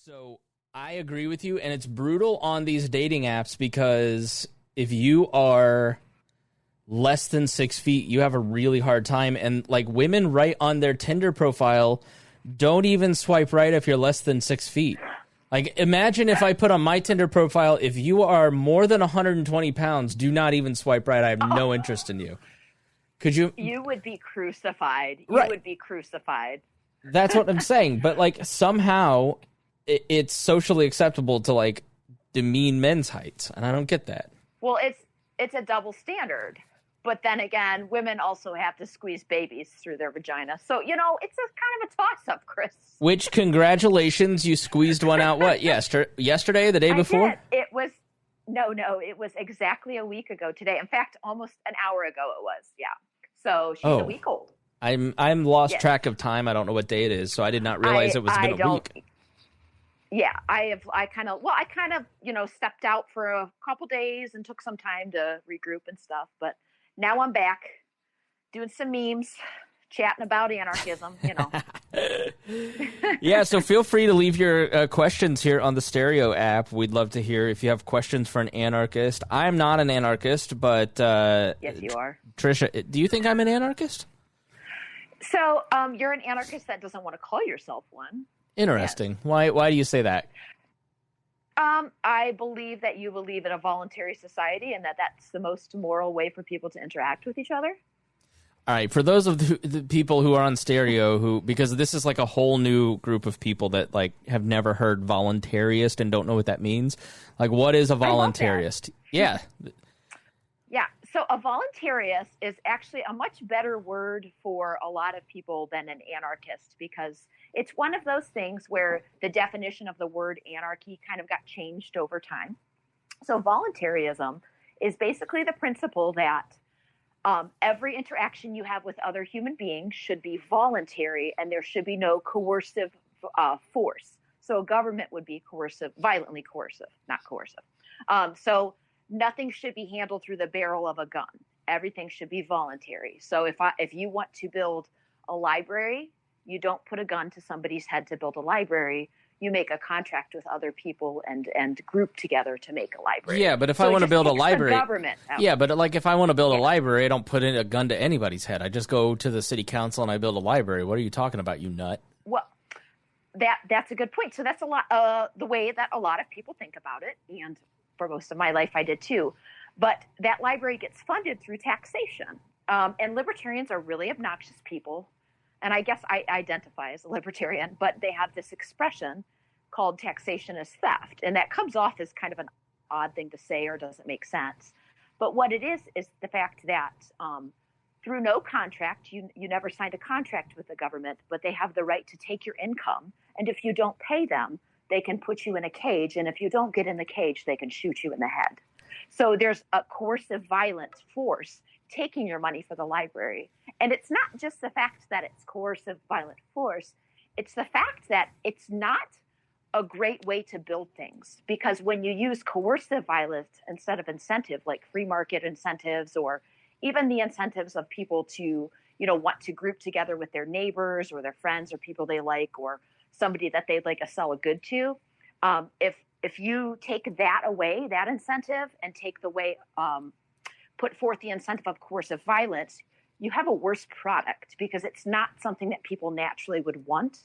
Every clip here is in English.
So I agree with you, and it's brutal on these dating apps because if you are less than 6 feet, you have a really hard time. And like women write on their Tinder profile, don't even swipe right if you're less than 6 feet. Like, imagine if I put on my Tinder profile, if you are more than 120 pounds, do not even swipe right. I have no interest in you. Could you? You would be crucified. Right. You would be crucified. That's what I'm saying. But like somehow it's socially acceptable to like demean men's heights, and I don't get that. Well, it's a double standard. But then again, women also have to squeeze babies through their vagina. So, it's a kind of a toss-up, Chris. Which, congratulations, you squeezed one out, what, yesterday, the day before? I did. It was exactly a week ago today. In fact, almost an hour ago it was, yeah. So she's a week old. I'm lost track of time. I don't know what day it is, so I did not realize it was been a week. Yeah, I kind of stepped out for a couple days and took some time to regroup and stuff, but now I'm back doing some memes, chatting about anarchism, Yeah, so feel free to leave your questions here on the Stereo app. We'd love to hear if you have questions for an anarchist. I'm not an anarchist, but... yes, you are. Tricia, do you think I'm an anarchist? So you're an anarchist that doesn't want to call yourself one. Interesting. Yes. Why do you say that? I believe that you believe in a voluntary society and that's the most moral way for people to interact with each other. All right. For those of the people who are on Stereo, because this is like a whole new group of people that like have never heard voluntarist and don't know what that means. Like, what is a voluntarist? Yeah. Yeah. So a voluntarist is actually a much better word for a lot of people than an anarchist, because it's one of those things where the definition of the word anarchy kind of got changed over time. So voluntarism is basically the principle that every interaction you have with other human beings should be voluntary and there should be no coercive force. So a government would be violently coercive, not coercive. So nothing should be handled through the barrel of a gun. Everything should be voluntary. So if you want to build a library, you don't put a gun to somebody's head to build a library. You make a contract with other people and group together to make a library. Yeah, but if I want to build a library, if I want to build a library, I don't put in a gun to anybody's head. I just go to the city council and I build a library. What are you talking about, you nut? Well, that's a good point. So that's a lot the way that a lot of people think about it, and for most of my life I did too. But that library gets funded through taxation, and libertarians are really obnoxious people. And I guess I identify as a libertarian, but they have this expression called taxation is theft. And that comes off as kind of an odd thing to say or doesn't make sense. But what it is the fact that through no contract, you never signed a contract with the government, but they have the right to take your income. And if you don't pay them, they can put you in a cage. And if you don't get in the cage, they can shoot you in the head. So there's a coercive violence force taking your money for the library. And it's not just the fact that it's coercive violent force, it's the fact that it's not a great way to build things, because when you use coercive violence instead of incentive, like free market incentives, or even the incentives of people to, want to group together with their neighbors or their friends or people they like, or somebody that they'd like to sell a good to, if you take that away, that incentive, and take the way, put forth the incentive of coercive violence, you have a worse product, because it's not something that people naturally would want.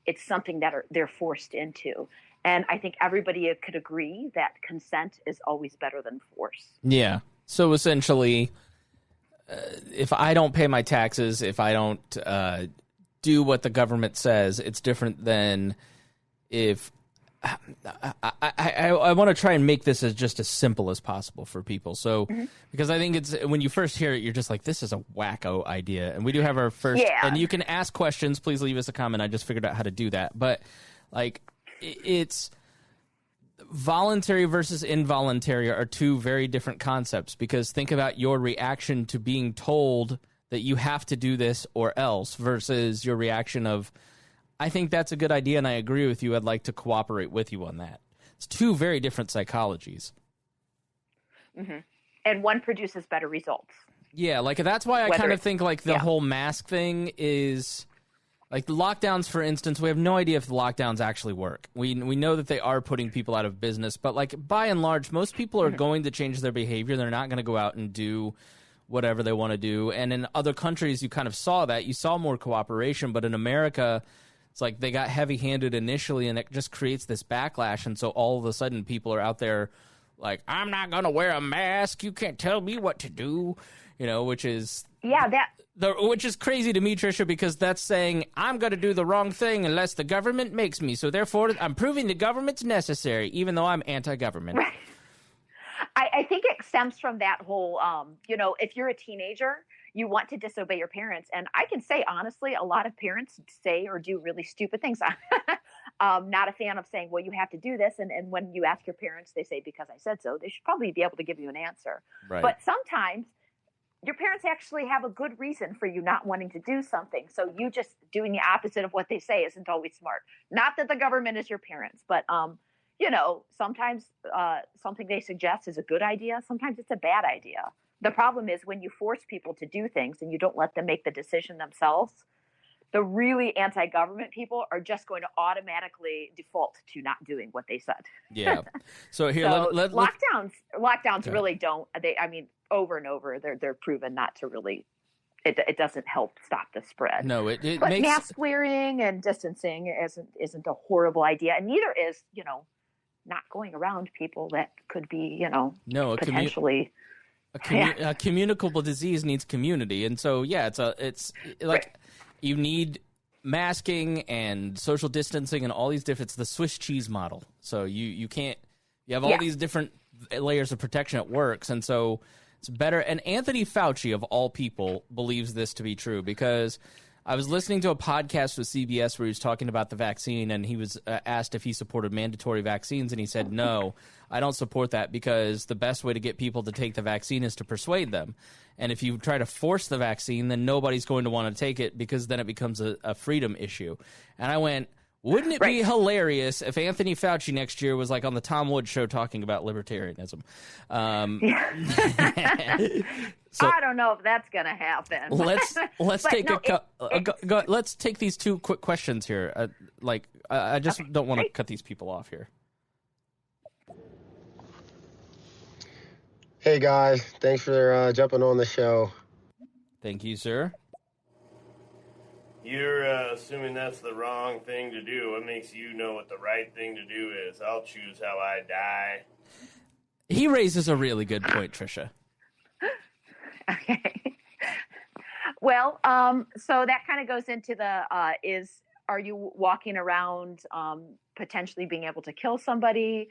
It's something that they're forced into. And I think everybody could agree that consent is always better than force. Yeah. So essentially, if I don't pay my taxes, if I don't do what the government says, it's different than if... I want to try and make this as just as simple as possible for people. So, because I think it's, when you first hear it, you're just like, this is a wacko idea. And we do have our first, and you can ask questions. Please leave us a comment. I just figured out how to do that. But like, it's voluntary versus involuntary are two very different concepts, because think about your reaction to being told that you have to do this or else versus your reaction of, I think that's a good idea, and I agree with you. I'd like to cooperate with you on that. It's two very different psychologies. Mm-hmm. And one produces better results. Yeah, like that's why I kind of think like the whole mask thing is Like the lockdowns, for instance, we have no idea if the lockdowns actually work. We know that they are putting people out of business, but like by and large, most people are going to change their behavior. They're not going to go out and do whatever they want to do. And in other countries, you kind of saw that. You saw more cooperation, but in America, it's like they got heavy-handed initially, and it just creates this backlash. And so all of a sudden, people are out there like, I'm not going to wear a mask. You can't tell me what to do, which is... Yeah, which is crazy to me, Tricia, because that's saying I'm going to do the wrong thing unless the government makes me. So therefore, I'm proving the government's necessary, even though I'm anti-government. Right. I think it stems from that whole, if you're a teenager, you want to disobey your parents. And I can say, honestly, a lot of parents say or do really stupid things. Not a fan of saying, well, you have to do this. And when you ask your parents, they say, because I said so. They should probably be able to give you an answer. Right. But sometimes your parents actually have a good reason for you not wanting to do something. So you just doing the opposite of what they say isn't always smart. Not that the government is your parents, but, sometimes something they suggest is a good idea. Sometimes it's a bad idea. The problem is when you force people to do things and you don't let them make the decision themselves, the really anti-government people are just going to automatically default to not doing what they said. Yeah. So here, lockdowns really don't. Over and over, they're proven not to really. It doesn't help stop the spread. No, it but makes mask wearing and distancing isn't a horrible idea, and neither is not going around people that could be potentially. A communicable disease needs community, and so it's like you need masking and social distancing and all these different. It's the Swiss cheese model. So you can't. You have all these different layers of protection. It works, and so it's better. And Anthony Fauci, of all people, believes this to be true because I was listening to a podcast with CBS where he was talking about the vaccine, and he was asked if he supported mandatory vaccines, and he said, no, I don't support that because the best way to get people to take the vaccine is to persuade them. And if you try to force the vaccine, then nobody's going to want to take it because then it becomes a freedom issue. And I went, wouldn't it be hilarious if Anthony Fauci next year was like on the Tom Woods show talking about libertarianism? So, I don't know if that's going to happen. Let's take these two quick questions here. I just don't want to cut these people off here. Hey guys, thanks for jumping on the show. Thank you, sir. You're assuming that's the wrong thing to do. What makes you know what the right thing to do is? I'll choose how I die. He raises a really good point, Tricia. Okay. Well, so that kind of goes into are you walking around potentially being able to kill somebody?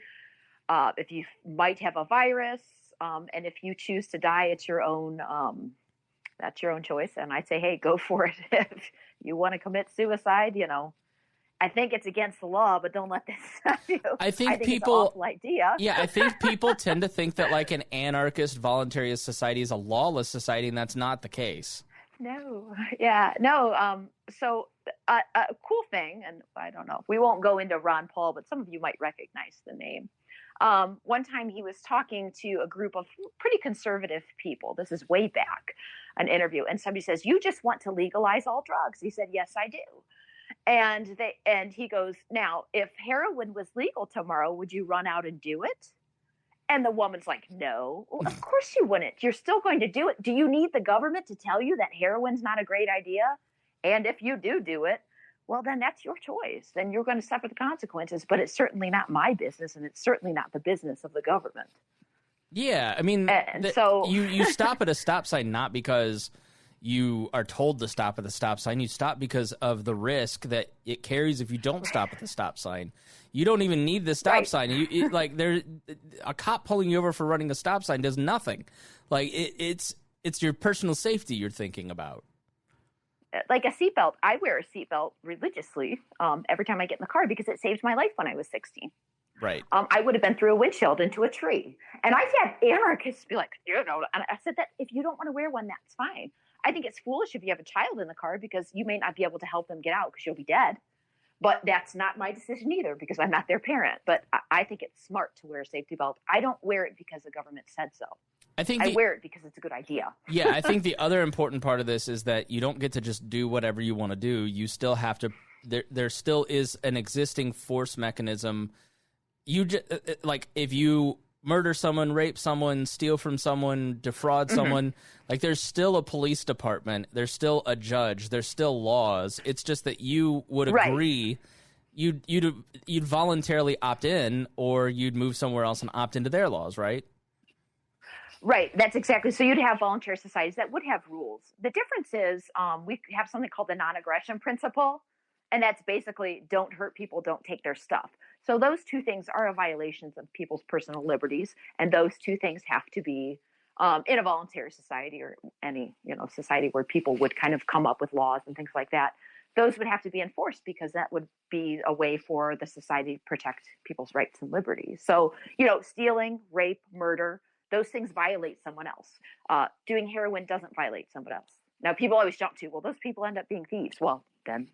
If you might have a virus, and if you choose to die, it's your own. That's your own choice. And I say, hey, go for it. If you want to commit suicide, I think it's against the law, but don't let this stop you. I think people, it's an awful idea. Yeah, I think people tend to think that like an anarchist, voluntarist society is a lawless society, and that's not the case. No. Yeah. No. So a cool thing, and I don't know, we won't go into Ron Paul, but some of you might recognize the name. One time he was talking to a group of pretty conservative people. This is way back, an interview. And somebody says, you just want to legalize all drugs. He said, yes, I do. And he goes, now, if heroin was legal tomorrow, would you run out and do it? And the woman's like, no, well, of course you wouldn't. You're still going to do it. Do you need the government to tell you that heroin's not a great idea? And if you do it, well, then that's your choice. Then you're going to suffer the consequences. But it's certainly not my business, and it's certainly not the business of the government. Yeah, I mean, so you stop at a stop sign not because you are told to stop at the stop sign. You stop because of the risk that it carries if you don't stop at the stop sign. You don't even need the stop sign. A cop pulling you over for running a stop sign does nothing. Like it's your personal safety you're thinking about. Like a seatbelt. I wear a seatbelt religiously every time I get in the car because it saved my life when I was 16. Right. I would have been through a windshield into a tree. And I've had anarchists be like, and I said that if you don't want to wear one, that's fine. I think it's foolish if you have a child in the car because you may not be able to help them get out because you'll be dead. But that's not my decision either because I'm not their parent. But I think it's smart to wear a safety belt. I don't wear it because the government said so. I wear it because it's a good idea. Yeah, I think the other important part of this is that you don't get to just do whatever you want to do. You still have to. There still is an existing force mechanism. You just, like if you murder someone, rape someone, steal from someone, defraud someone, like there's still a police department, there's still a judge, there's still laws. It's just that you would agree, you'd voluntarily opt in, or you'd move somewhere else and opt into their laws, right? Right, that's exactly. So you'd have voluntary societies that would have rules. The difference is we have something called the non-aggression principle, and that's basically don't hurt people, don't take their stuff. So those two things are violations of people's personal liberties, and those two things have to be in a voluntary society or any society where people would kind of come up with laws and things like that. Those would have to be enforced because that would be a way for the society to protect people's rights and liberties. So stealing, rape, murder, those things violate someone else. Doing heroin doesn't violate someone else. Now people always jump to, well, those people end up being thieves. Well, then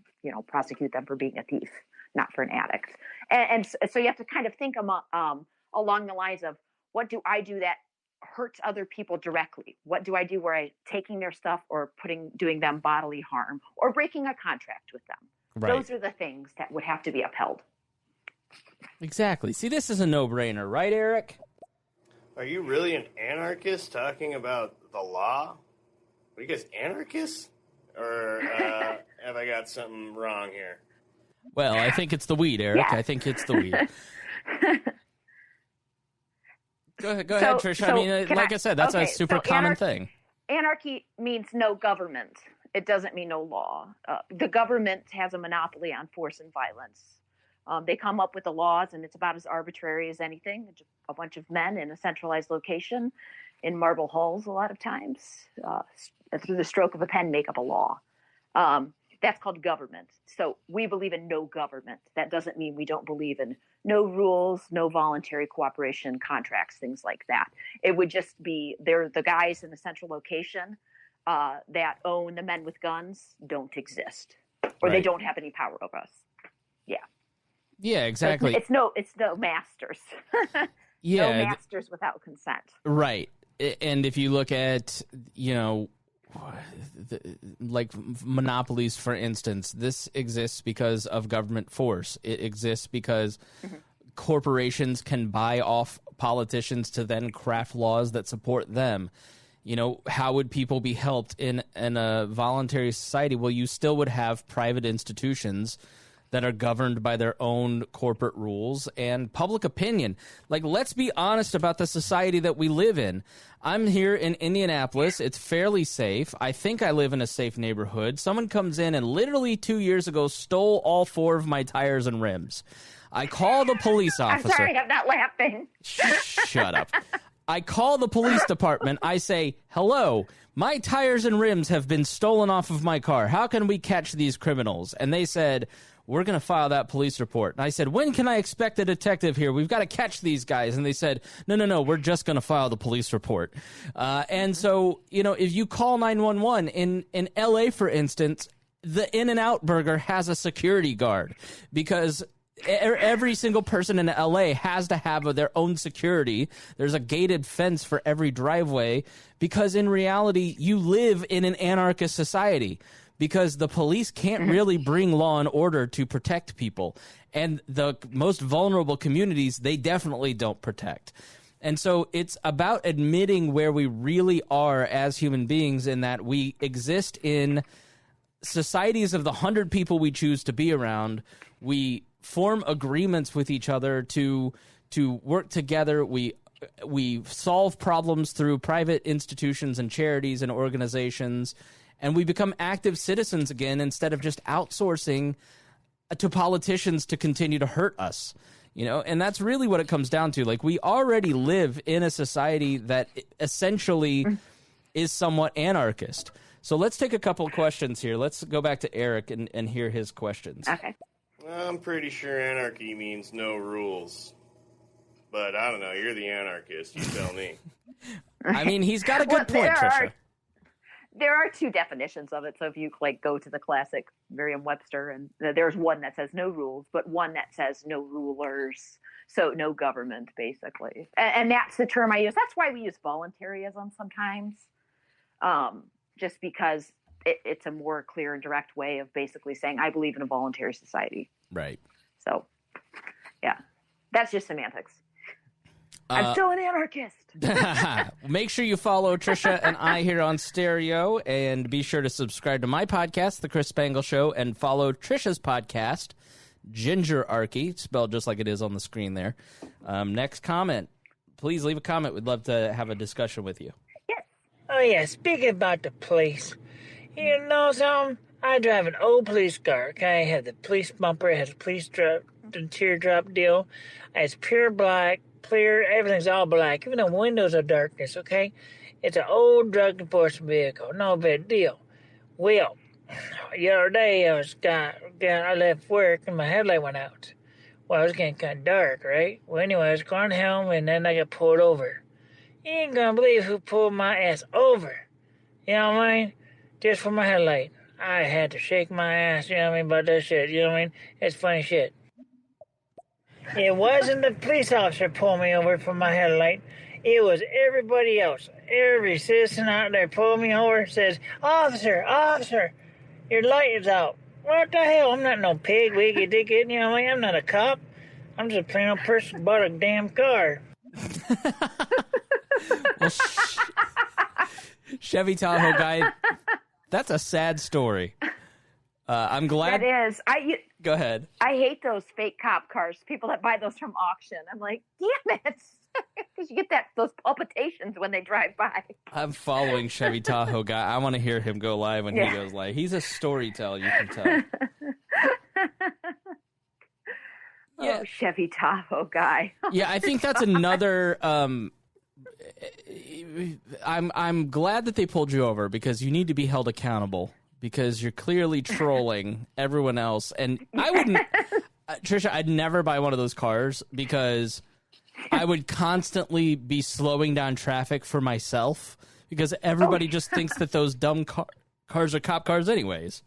prosecute them for being a thief, not for an addict. And so you have to kind of think along the lines of, what do I do that hurts other people directly? What do I do where I'm taking their stuff or doing them bodily harm or breaking a contract with them? Right. Those are the things that would have to be upheld. Exactly. See, this is a no-brainer, right, Eric? Are you really an anarchist talking about the law? Are you guys anarchists? Or have I got something wrong here? Well, I think it's the weed, Eric. Yeah. I think it's the weed. Go ahead, Tricia. I mean, like I said, that's a super common thing. Anarchy means no government. It doesn't mean no law. The government has a monopoly on force and violence. They come up with the laws, and it's about as arbitrary as anything. A bunch of men in a centralized location in marble halls a lot of times, through the stroke of a pen, make up a law. That's called government. So we believe in no government. That doesn't mean we don't believe in no rules, no voluntary cooperation, contracts, things like that. It would just be they're the guys in the central location that own the men with guns don't exist, or they don't have any power over us. Yeah. Yeah, exactly. So it's no masters. No masters without consent. Right. And if you look at, like monopolies, for instance, this exists because of government force. It exists because corporations can buy off politicians to then craft laws that support them. How would people be helped in a voluntary society? Well, you still would have private institutions that are governed by their own corporate rules and public opinion. Like, let's be honest about the society that we live in. I'm here in Indianapolis. It's fairly safe. I think I live in a safe neighborhood. Someone comes in and literally 2 years ago stole all 4 of my tires and rims. I call the police officer. I'm sorry, I'm not laughing. Shut up. I call the police department. I say, hello, my tires and rims have been stolen off of my car. How can we catch these criminals? And they said, we're going to file that police report. And I said, when can I expect a detective here? We've got to catch these guys. And they said, no, we're just going to file the police report. And so, if you call 911 in L.A., for instance, the In-N-Out Burger has a security guard because every single person in L.A. has to have their own security. There's a gated fence for every driveway because in reality, you live in an anarchist society. Because the police can't really bring law and order to protect people. And the most vulnerable communities, they definitely don't protect. And so it's about admitting where we really are as human beings in that we exist in societies of the 100 people we choose to be around. We form agreements with each other to work together. We solve problems through private institutions and charities and organizations. And we become active citizens again instead of just outsourcing to politicians to continue to hurt us, and that's really what it comes down to. Like, we already live in a society that essentially is somewhat anarchist. So let's take a couple of questions here. Let's go back to Eric and hear his questions. Okay. I'm pretty sure anarchy means no rules. But I don't know. You're the anarchist. You tell me. I mean, he's got a good point, Tricia. There are two definitions of it. So if you like go to the classic Merriam-Webster, and there's one that says no rules, but one that says no rulers, so no government, basically. And that's the term I use. That's why we use voluntarism sometimes, just because it's a more clear and direct way of basically saying I believe in a voluntary society. Right. So, yeah, that's just semantics. I'm still an anarchist. Make sure you follow Tricia and I here on Stereo, and be sure to subscribe to my podcast, The Chris Spangle Show, and follow Tricia's podcast, GingerArchy, spelled just like it is on the screen there. Next comment. Please leave a comment. We'd love to have a discussion with you. Yes. Oh, yeah, speaking about the police, you know something? I drive an old police car, okay? I have the police bumper, it has a police the teardrop deal. It's pure black. Clear, everything's all black, even the windows are darkness, okay? It's an old drug enforcement vehicle, no big deal. Well, the other day I left work and my headlight went out. Well, it was getting kind of dark, right? Well, anyway, I was going home and then I got pulled over. You ain't gonna believe who pulled my ass over. You know what I mean? Just for my headlight. I had to shake my ass, you know what I mean, about that shit, you know what I mean? It's funny shit. It wasn't the police officer pulling me over for my headlight. It was everybody else. Every citizen out there pulled me over, says, Officer, your light is out. What the hell? I'm not no pig, wiggy dickhead, you know what I mean? I'm not a cop. I'm just a plain old person who bought a damn car. Well, Chevy Tahoe guy, that's a sad story. I'm glad. That is. Go ahead. I hate those fake cop cars, people that buy those from auction. I'm like, damn it. Because you get those palpitations when they drive by. I'm following Chevy Tahoe guy. I want to hear him go live when he goes live. He's a storyteller, you can tell. Yeah. Oh, Chevy Tahoe guy. Yeah, I think that's another... I'm glad that they pulled you over, because you need to be held accountable, because you're clearly trolling everyone else. And I wouldn't... Tricia, I'd never buy one of those cars, because I would constantly be slowing down traffic for myself, because everybody just thinks that those dumb cars are cop cars anyways.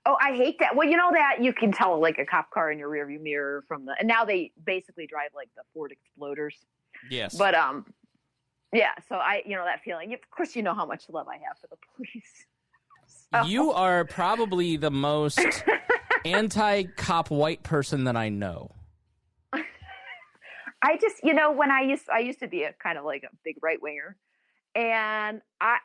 Oh, I hate that. Well, you know that you can tell like a cop car in your rearview mirror and now they basically drive like the Ford Exploders. Yes. But yeah, so that feeling. Of course, you know how much love I have for the police. So. You are probably the most anti-cop white person that I know. I just, when I used to be a kind of like a big right winger, and I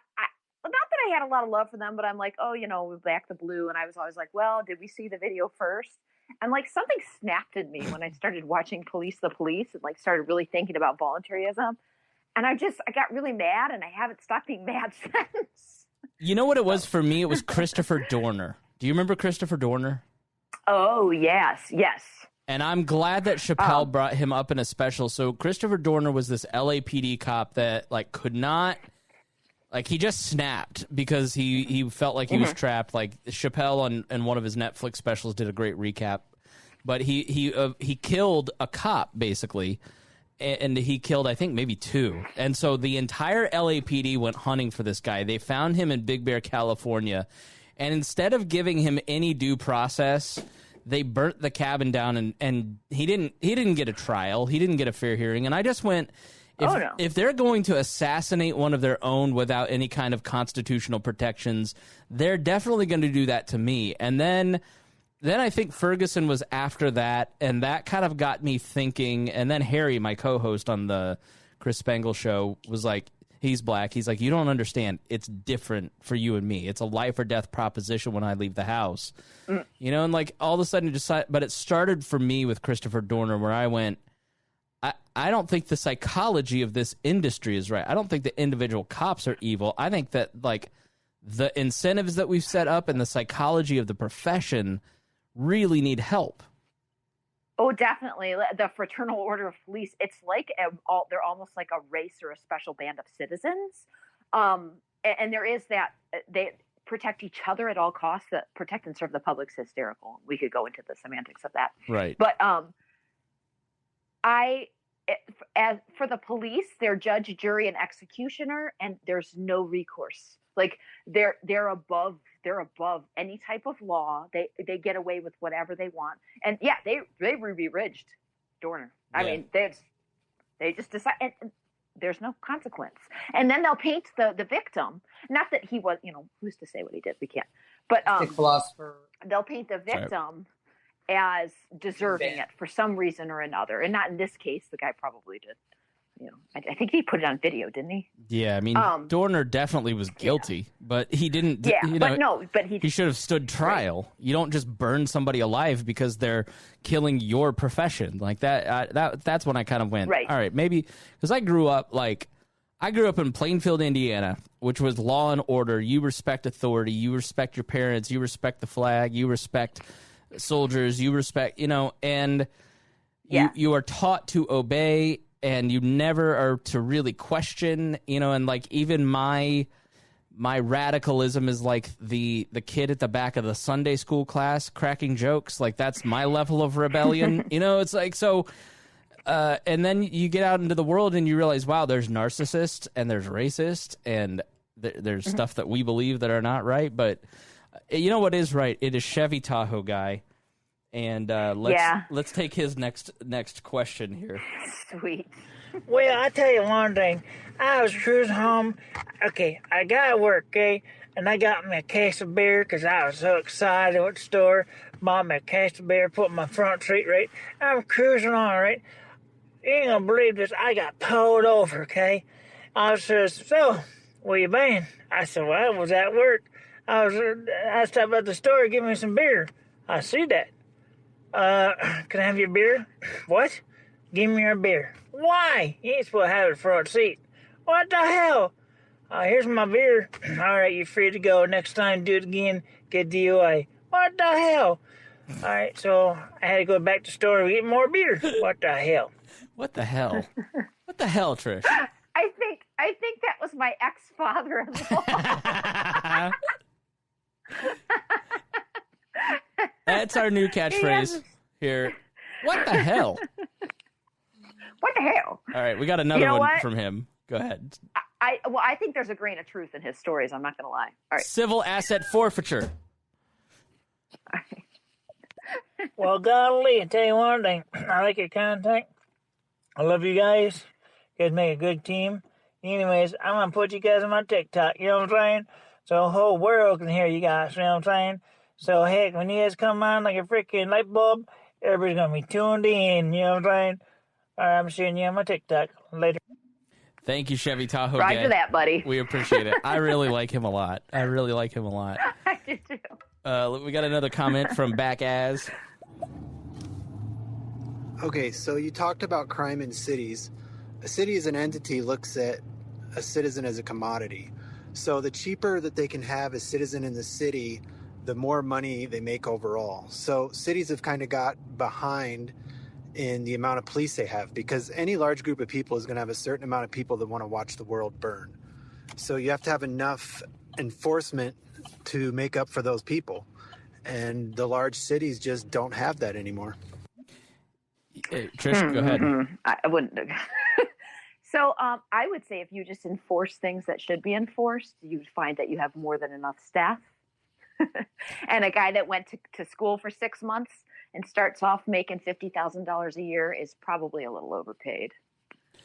not that I had a lot of love for them, but I'm like, we back the blue, and I was always like, well, did we see the video first? And like something snapped in me when I started watching Police the Police and like started really thinking about voluntarism, and I got really mad, and I haven't stopped being mad since. You know what it was for me? It was Christopher Dorner. Do you remember Christopher Dorner? Oh, yes. And I'm glad that Chappelle brought him up in a special. So Christopher Dorner was this LAPD cop that could not, he just snapped because he felt like he was trapped. Like Chappelle on one of his Netflix specials did a great recap, but he killed a cop basically, and he killed I think maybe two. And so the entire LAPD went hunting for this guy. They found him in Big Bear, California, and instead of giving him any due process, they burnt the cabin down, and he didn't get a trial. He didn't get a fair hearing. And I just went, if they're going to assassinate one of their own without any kind of constitutional protections, they're definitely going to do that to me. And then I think Ferguson was after that, and that kind of got me thinking. And then Harry, my co-host on the Chris Spangle show, was like, he's black. He's like, you don't understand. It's different for you and me. It's a life or death proposition when I leave the house. And all of a sudden but it started for me with Christopher Dorner, where I went, I don't think the psychology of this industry is right. I don't think the individual cops are evil. I think that the incentives that we've set up and the psychology of the profession really need help. Oh, definitely. The Fraternal Order of Police, it's like they're almost like a race or a special band of citizens. And there is that they protect each other at all costs. That protect and serve the public's hysterical. We could go into the semantics of that. Right. But as for the police, they're judge, jury, and executioner, and there's no recourse Like they're above any type of law. They get away with whatever they want. And yeah, they Ruby Ridged Dorner. I mean, they just decide, and there's no consequence. And then they'll paint the victim. Not that he was, who's to say what he did? We can't. But philosopher. They'll paint the victim as deserving it for some reason or another. And not in this case. The guy probably did. I think he put it on video, didn't he? Yeah, I mean, Dorner definitely was guilty, but he didn't. Yeah, but he should have stood trial. Right. You don't just burn somebody alive because they're killing your profession like that. That's when I kind of went, all right, maybe because I grew up in Plainfield, Indiana, which was law and order. You respect authority. You respect your parents. You respect the flag. You respect soldiers. You respect, and you are taught to obey. And you never are to really question, and like even my radicalism is like the kid at the back of the Sunday school class cracking jokes. Like that's my level of rebellion. It's like so. And then you get out into the world and you realize, wow, there's narcissists and there's racists and there's stuff that we believe that are not right. But you know what is right? It is Chevy Tahoe guy. And let's take his next question here. Sweet. Well, I tell you one thing. I was cruising home. Okay, I got to work, okay? And I got me a case of beer because I was so excited. I went to the store, bought me a case of beer, put in my front seat, right? I'm cruising on, right? You ain't going to believe this. I got pulled over, okay? I says, so, where you been? I said, well, I was at work. I stopped at the store to give me some beer. I see that. Can I have your beer? What? Give me your beer. Why? You ain't supposed to have it in the front seat. What the hell? Here's my beer. All right, you're free to go. Next time, do it again. Get DUI. What the hell? All right, so I had to go back to the store and get more beer. What the hell? What the hell? What the hell, Trish? I think that was my ex-father-in-law. That's our new catchphrase here. What the hell? What the hell? All right, we got another one from him. Go ahead. I think there's a grain of truth in his stories. I'm not going to lie. All right. Civil asset forfeiture. Well, golly, I tell you one thing. I like your content. I love you guys. You guys make a good team. Anyways, I'm going to put you guys on my TikTok. You know what I'm saying? So the whole world can hear you guys. You know what I'm saying? So, heck, when you guys come on like a freaking light bulb, everybody's going to be tuned in. You know what I'm saying? All right, I'm seeing you on my TikTok. Later. Thank you, Chevy Tahoe. Roger that, buddy. We appreciate it. I really like him a lot. I do, too. We got another comment from Back As. Okay, so you talked about crime in cities. A city as an entity looks at a citizen as a commodity. So the cheaper that they can have a citizen in the city, the more money they make overall. So cities have kind of got behind in the amount of police they have because any large group of people is going to have a certain amount of people that want to watch the world burn. So you have to have enough enforcement to make up for those people. And the large cities just don't have that anymore. Hey, Trish, go ahead. I wouldn't. So I would say if you just enforce things that should be enforced, you'd find that you have more than enough staff. And a guy that went to school for 6 months and starts off making $50,000 a year is probably a little overpaid.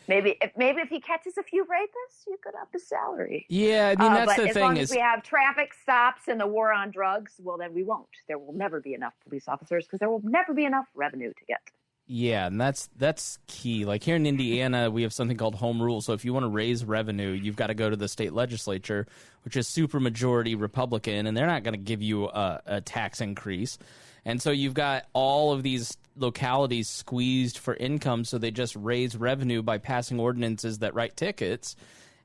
Maybe if he catches a few rapists, you could up his salary. Yeah, I mean, that's the thing. As long as we have traffic stops and the war on drugs, well, then we won't. There will never be enough police officers because there will never be enough revenue to get. Yeah, and that's key. Like here in Indiana, we have something called home rule. So if you want to raise revenue, you've got to go to the state legislature, which is supermajority Republican, and they're not going to give you a tax increase. And so you've got all of these localities squeezed for income, so they just raise revenue by passing ordinances that write tickets.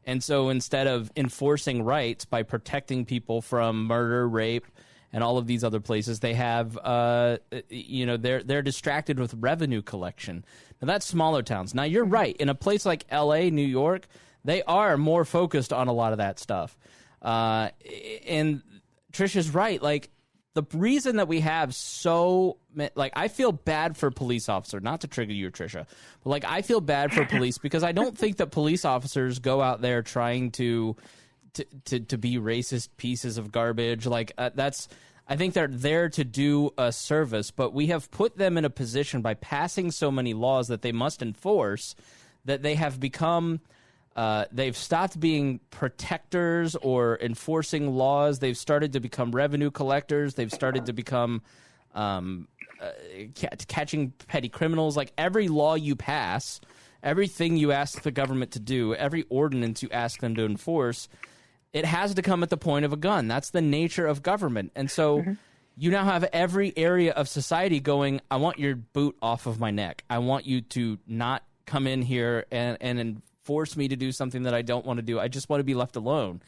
And so instead of enforcing rights by protecting people from murder, rape, and all of these other places, they have, they're distracted with revenue collection. Now, that's smaller towns. Now, you're right. In a place like L.A., New York, they are more focused on a lot of that stuff. And Tricia's right. Like, the reason that we have I feel bad for police officers, not to trigger you, Tricia, but, I feel bad for police because I don't think that police officers go out there trying to to be racist pieces of garbage. Like I think they're there to do a service, but we have put them in a position by passing so many laws that they must enforce that they have become. They've stopped being protectors or enforcing laws. They've started to become revenue collectors. They've started to become catching petty criminals. Like every law you pass, everything you ask the government to do, every ordinance you ask them to enforce, it has to come at the point of a gun. That's the nature of government. And so you now have every area of society going, I want your boot off of my neck. I want you to not come in here and force me to do something that I don't want to do. I just want to be left alone.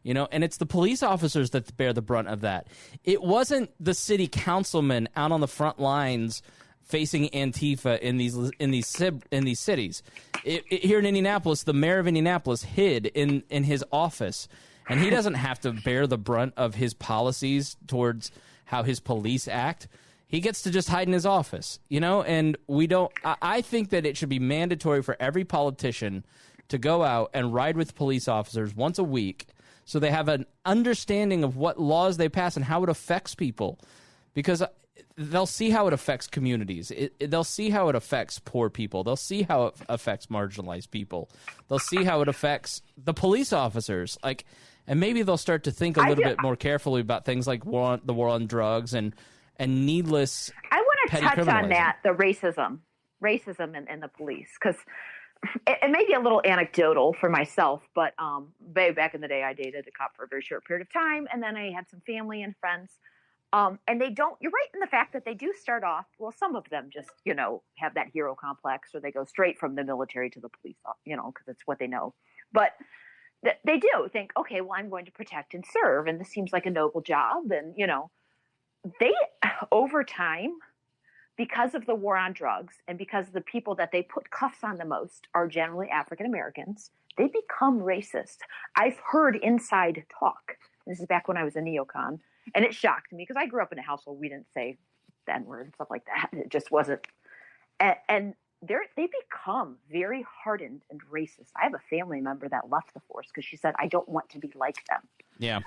And it's the police officers that bear the brunt of that. It wasn't the city councilman out on the front lines facing Antifa in these cities. Here in Indianapolis, the mayor of Indianapolis hid in his office, and he doesn't have to bear the brunt of his policies towards how his police act. He gets to just hide in his office, and we don't. I think that it should be mandatory for every politician to go out and ride with police officers once a week so they have an understanding of what laws they pass and how it affects people, because they'll see how it affects communities. They'll see how it affects poor people. They'll see how it affects marginalized people. They'll see how it affects the police officers. And maybe they'll start to think a little bit more carefully about things like the war on drugs and needless. I want to touch on that, the racism in the police, because it may be a little anecdotal for myself, but way back in the day, I dated a cop for a very short period of time, and then I had some family and friends, and they don't. You're right in the fact that they do start off. Well, some of them just have that hero complex, or they go straight from the military to the police, because it's what they know. But they do think, okay, well, I'm going to protect and serve, and this seems like a noble job, and they over time, because of the war on drugs and because the people that they put cuffs on the most are generally African Americans, they become racist. I've heard inside talk. This is back when I was a neocon, and it shocked me because I grew up in a household we didn't say the N-word and stuff like that. It just wasn't. And they become very hardened and racist. I have a family member that left the force because she said, I don't want to be like them. Yeah.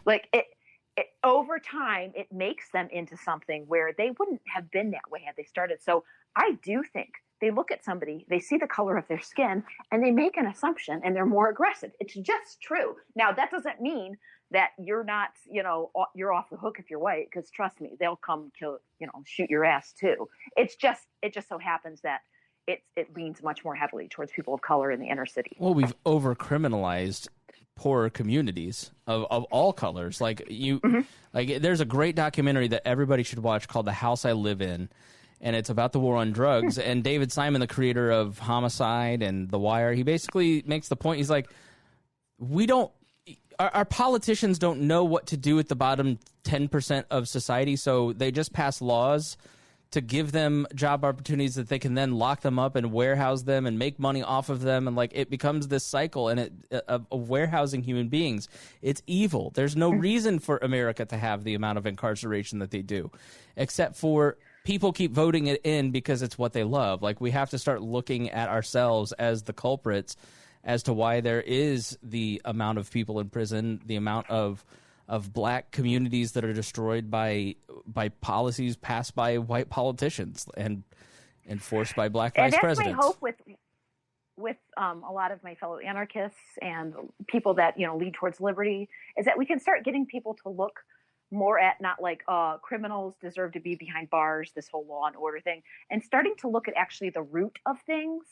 Over time, it makes them into something where they wouldn't have been that way had they started. So I do think they look at somebody, they see the color of their skin, and they make an assumption, and they're more aggressive. It's just true. Now, that doesn't mean that you're not, you're off the hook if you're white, because trust me, they'll come kill, shoot your ass too. It just so happens that it leans much more heavily towards people of color in the inner city. Well, we've over-criminalized poorer communities of all colors. There's a great documentary that everybody should watch called The House I Live In, and it's about the war on drugs. And David Simon, the creator of Homicide and The Wire, he basically makes the point. He's like, our politicians don't know what to do with the bottom 10% of society, so they just pass laws to give them job opportunities that they can then lock them up and warehouse them and make money off of them. And it becomes this cycle of warehousing human beings. It's evil. There's no reason for America to have the amount of incarceration that they do, except for people keep voting it in because it's what they love. We have to start looking at ourselves as the culprits as to why there is the amount of people in prison, the amount of black communities that are destroyed by policies passed by white politicians and enforced by black vice presidents. And that's my hope with a lot of my fellow anarchists and people that lead towards liberty, is that we can start getting people to look more at not criminals deserve to be behind bars, this whole law and order thing, and starting to look at actually the root of things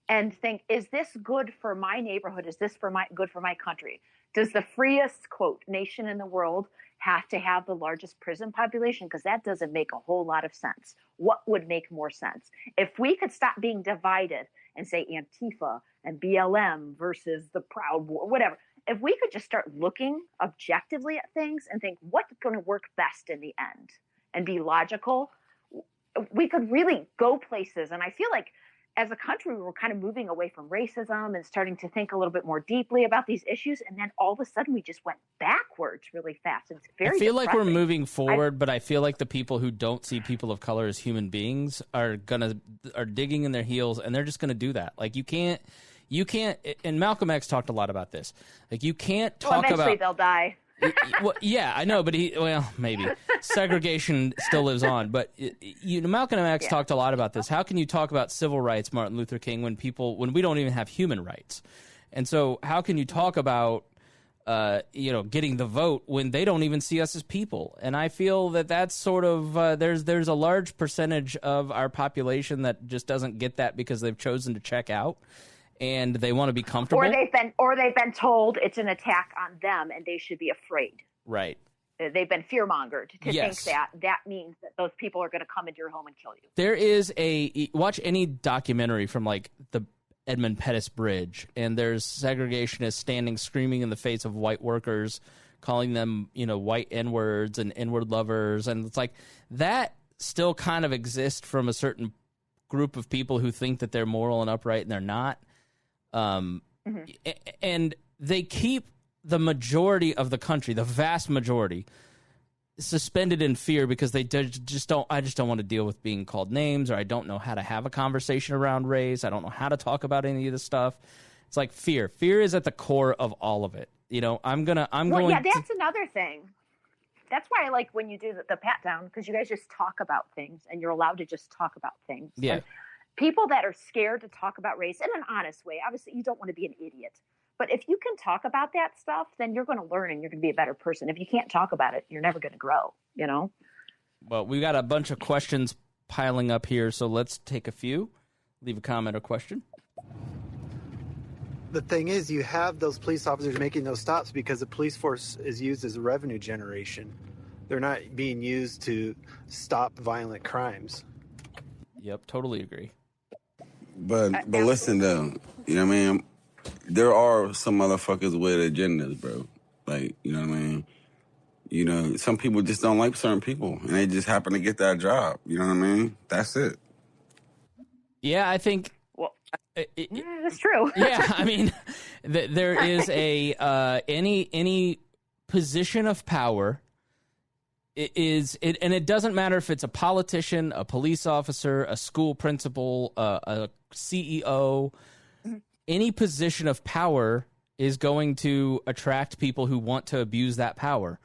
and think, is this good for my neighborhood? Is this good for my country? Does the freest, quote, nation in the world have to have the largest prison population? Because that doesn't make a whole lot of sense. What would make more sense? If we could stop being divided and say Antifa and BLM versus the Proud Boys, whatever. If we could just start looking objectively at things and think what's going to work best in the end and be logical, we could really go places. And I feel like as a country, we were kind of moving away from racism and starting to think a little bit more deeply about these issues. And then all of a sudden we just went backwards really fast. It's very I feel depressing. like we're moving forward, but I feel like the people who don't see people of color as human beings are digging in their heels, and they're just going to do that. You can't, and Malcolm X talked a lot about this. Like, you can't talk eventually about. They'll die. Well, yeah, I know, but maybe segregation still lives on. But Malcolm X talked a lot about this. How can you talk about civil rights, Martin Luther King, when we don't even have human rights? And so, how can you talk about getting the vote when they don't even see us as people? And I feel that that's sort of there's a large percentage of our population that just doesn't get that because they've chosen to check out. And they want to be comfortable, or they've been told it's an attack on them, and they should be afraid. Right? They've been fear-mongered to think that means that those people are going to come into your home and kill you. There is watch any documentary from like the Edmund Pettus Bridge, and there's segregationists standing screaming in the face of white workers, calling them white N-words and N-word lovers, and it's like that still kind of exists from a certain group of people who think that they're moral and upright, and they're not. And they keep the majority of the country, the vast majority, suspended in fear because they just don't want to deal with being called names, or I don't know how to have a conversation around race. I don't know how to talk about any of this stuff. It's like fear. Fear is at the core of all of it. That's another thing. That's why I like when you do the pat down, because you guys just talk about things and you're allowed to just talk about things. Yeah. And people that are scared to talk about race in an honest way, obviously you don't want to be an idiot. But if you can talk about that stuff, then you're going to learn and you're going to be a better person. If you can't talk about it, you're never going to grow, Well, we got a bunch of questions piling up here, so let's take a few. Leave a comment or question. The thing is, you have those police officers making those stops because the police force is used as a revenue generation. They're not being used to stop violent crimes. Yep, totally agree. But listen, though, you know what I mean? There are some motherfuckers with agendas, bro. Like, you know what I mean? Some people just don't like certain people, and they just happen to get that job. You know what I mean? That's it. Yeah, I think... Well, that's true. Yeah, I mean, there is any position of power... and it doesn't matter if it's a politician, a police officer, a school principal, a CEO. Any position of power is going to attract people who want to abuse that power.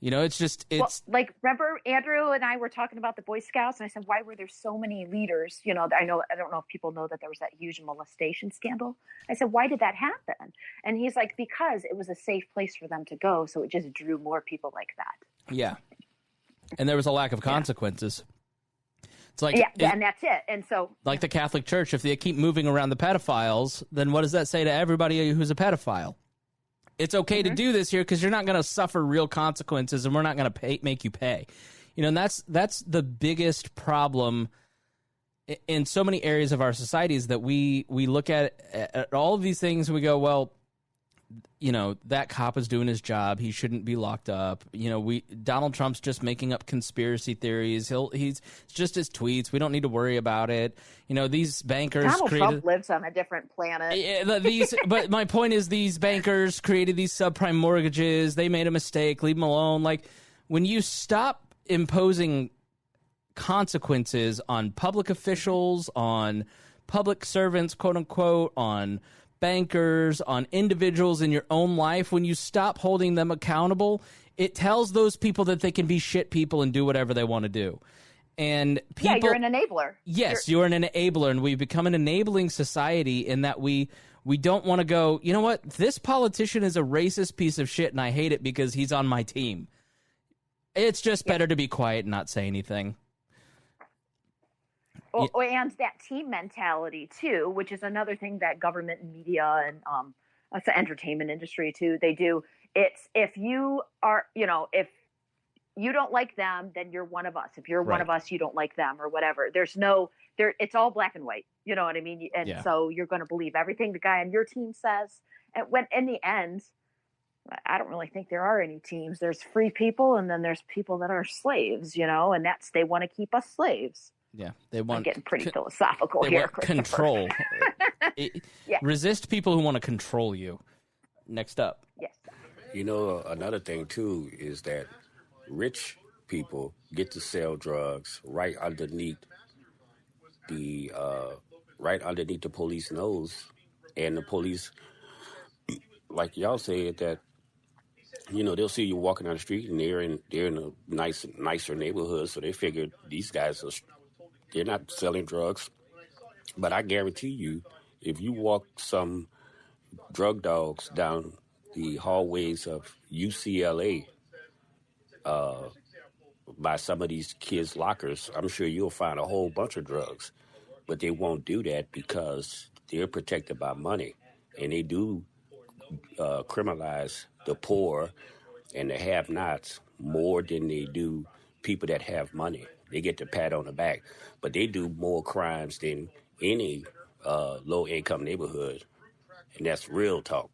Like, remember Andrew and I were talking about the Boy Scouts, and I said, why were there so many leaders? I don't know if people know that there was that huge molestation scandal. I said, why did that happen? And he's like, because it was a safe place for them to go, so it just drew more people like that. Yeah. And there was a lack of consequences. It's like, and that's it. And so, like the Catholic Church, if they keep moving around the pedophiles, then what does that say to everybody who's a pedophile? It's okay to do this here because you're not going to suffer real consequences, and we're not going to make you pay. And that's the biggest problem in so many areas of our society, is that we look at all of these things and we go, well, that cop is doing his job. He shouldn't be locked up. Donald Trump's just making up conspiracy theories. He's just his tweets. We don't need to worry about it. These bankers Donald Trump lives on a different planet. Yeah, but my point is, these bankers created these subprime mortgages. They made a mistake. Leave them alone. Like, when you stop imposing consequences on public officials, on public servants, quote unquote, on bankers, on individuals in your own life, when you stop holding them accountable, it tells those people that they can be shit people and do whatever they want to do. And people, you're an enabler. Yes, you're an enabler, and we've become an enabling society in that we don't want to go, you know what, this politician is a racist piece of shit and I hate it because he's on my team. It's just better to be quiet and not say anything. And that team mentality too, which is another thing that government and media and the entertainment industry too, they do. It's if you are, if you don't like them, then you're one of us. If you're one of us, you don't like them or whatever. It's all black and white. You know what I mean? And so you're going to believe everything the guy on your team says. And when in the end, I don't really think there are any teams. There's free people, and then there's people that are slaves, and they want to keep us slaves. Yeah, they want. I'm getting pretty philosophical they here. Want control. Resist people who want to control you. Next up. Yes. Another thing too is that rich people get to sell drugs right underneath the police nose, And the police, like y'all said, that, you know, they'll see you walking down the street and they're in a nicer neighborhood, so they figure these guys they're not selling drugs. But I guarantee you, if you walk some drug dogs down the hallways of UCLA by some of these kids' lockers, I'm sure you'll find a whole bunch of drugs. But they won't do that because they're protected by money, and they do criminalize the poor and the have-nots more than they do people that have money. They get the pat on the back, but they do more crimes than any low-income neighborhood, and that's real talk.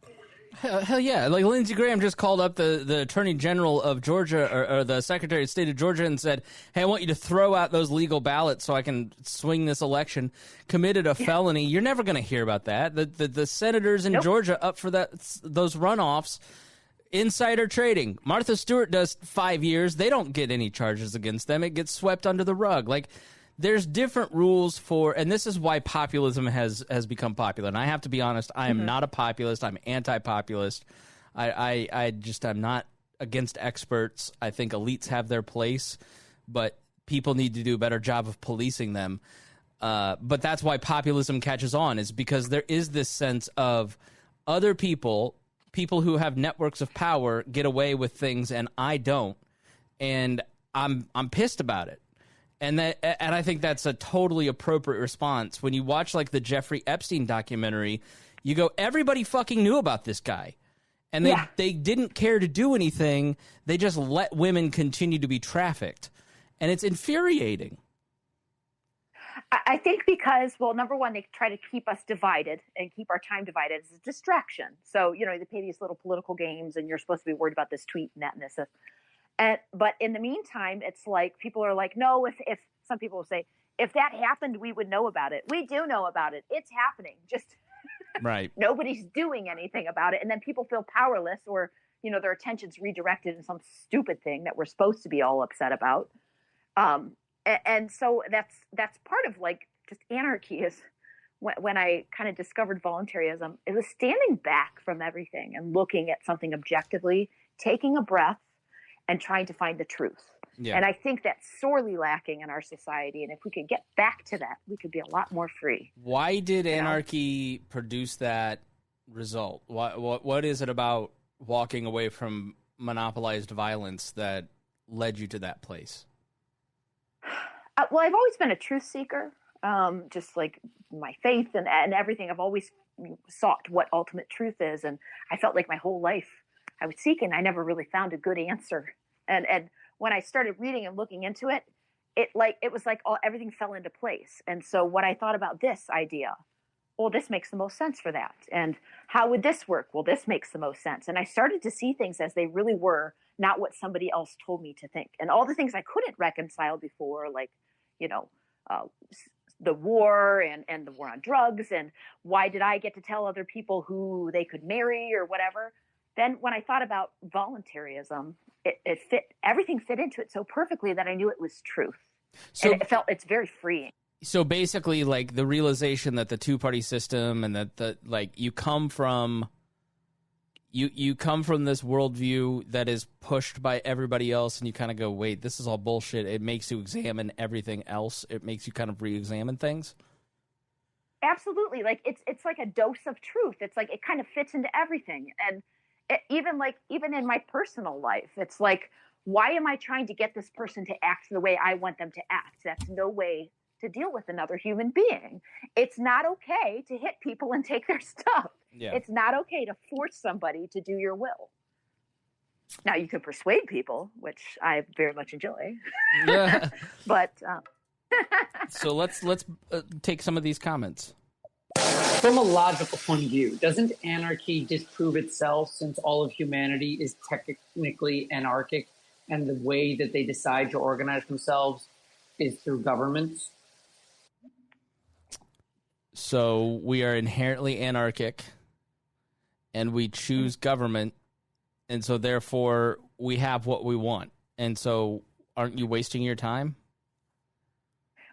Hell yeah. Like Lindsey Graham just called up the Attorney General of Georgia or the Secretary of State of Georgia and said, hey, I want you to throw out those legal ballots so I can swing this election. Committed a felony. You're never going to hear about that. The senators in Georgia up for those runoffs, insider trading. Martha Stewart does 5 years. They don't get any charges against them. It gets swept under the rug. Like, there's different rules for, and this is why populism has become popular. And I have to be honest, I am not a populist. I'm anti-populist. I'm not against experts. I think elites have their place, but people need to do a better job of policing them. But that's why populism catches on, is because there is this sense of other people who have networks of power get away with things and I don't. And I'm pissed about it. And I think that's a totally appropriate response. When you watch like the Jeffrey Epstein documentary, you go, everybody fucking knew about this guy. And they didn't care to do anything. They just let women continue to be trafficked. And it's infuriating. I think because, well, number one, they try to keep us divided and keep our time divided as a distraction. So, you know, they play these little political games and you're supposed to be worried about this tweet and that and this. But in the meantime, it's like people are like, no, if some people will say, if that happened, we would know about it. We do know about it. It's happening. Just right. Nobody's doing anything about it. And then people feel powerless, or, you know, their attention's redirected in some stupid thing that we're supposed to be all upset about. And so that's part of like just anarchy is when I kind of discovered voluntarism, it was standing back from everything and looking at something objectively, taking a breath, and trying to find the truth. Yeah. And I think that's sorely lacking in our society. And if we could get back to that, we could be a lot more free. Why did anarchy produce that result? What is it about walking away from monopolized violence that led you to that place? Well, I've always been a truth seeker, just like my faith and everything. I've always sought what ultimate truth is. And I felt like my whole life I was seeking. I never really found a good answer. And when I started reading and looking into it, it was like everything fell into place. And so what I thought about this idea, well, this makes the most sense for that. And how would this work? Well, this makes the most sense. And I started to see things as they really were, not what somebody else told me to think. And all the things I couldn't reconcile before, like, you know, the war and the war on drugs, and why did I get to tell other people who they could marry or whatever? Then when I thought about voluntarism, everything fit into it so perfectly that I knew it was truth. So and it's very freeing. So basically, like the realization that the two-party system and that you come from this worldview that is pushed by everybody else, and you kind of go, wait, this is all bullshit. It makes you examine everything else. It makes you kind of re-examine things. Absolutely. Like it's like a dose of truth. It's like it kind of fits into everything. And even in my personal life, it's like, why am I trying to get this person to act the way I want them to act? That's no way to deal with another human being. It's not okay to hit people and take their stuff. Yeah. It's not okay to force somebody to do your will. Now you can persuade people, which I very much enjoy. Yeah. But so let's take some of these comments. From a logical point of view, doesn't anarchy disprove itself, since all of humanity is technically anarchic and the way that they decide to organize themselves is through governments? So we are inherently anarchic and we choose government, and so therefore we have what we want. And so aren't you wasting your time?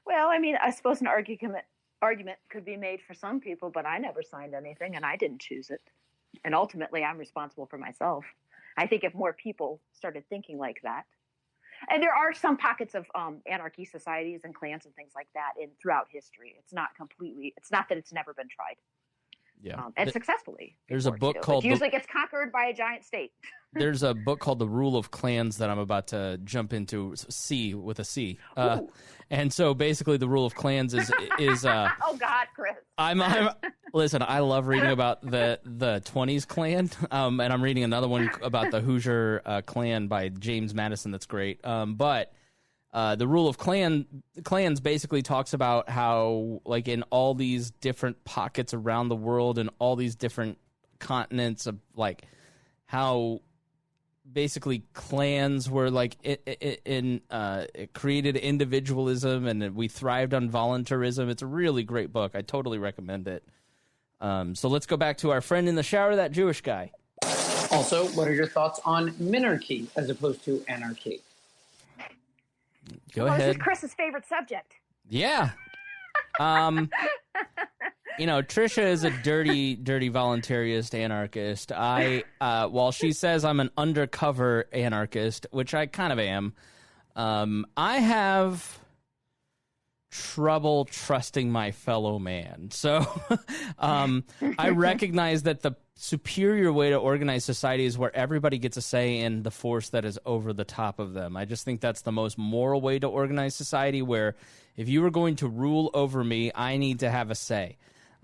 Well, I mean, I suppose an argument argument could be made for some people, but I never signed anything and I didn't choose it. And ultimately, I'm responsible for myself. I think if more people started thinking like that, and there are some pockets of anarchy societies and clans and things like that throughout history. It's not that it's never been tried. Yeah. And successfully. There's a book called... It usually gets conquered by a giant state. There's a book called The Rule of Clans that I'm about to jump into, C with a C. And so basically the Rule of Clans is oh God, Chris. Listen, I love reading about the 20s clan. And I'm reading another one about the Hoosier clan by James Madison that's great. But the Rule of Clans basically talks about how, like, in all these different pockets around the world and all these different continents of, like, how basically clans were, like, it created individualism and we thrived on voluntarism. It's a really great book. I totally recommend it. So let's go back to our friend in the shower, that Jewish guy. Also, what are your thoughts on minarchy as opposed to anarchy? Go ahead. This is Chris's favorite subject. Yeah. Tricia is a dirty voluntarist anarchist. While she says I'm an undercover anarchist, which I kind of am, I have trouble trusting my fellow man. So I recognize that the superior way to organize society is where everybody gets a say in the force that is over the top of them. I just think that's the most moral way to organize society, where if you are going to rule over me, I need to have a say.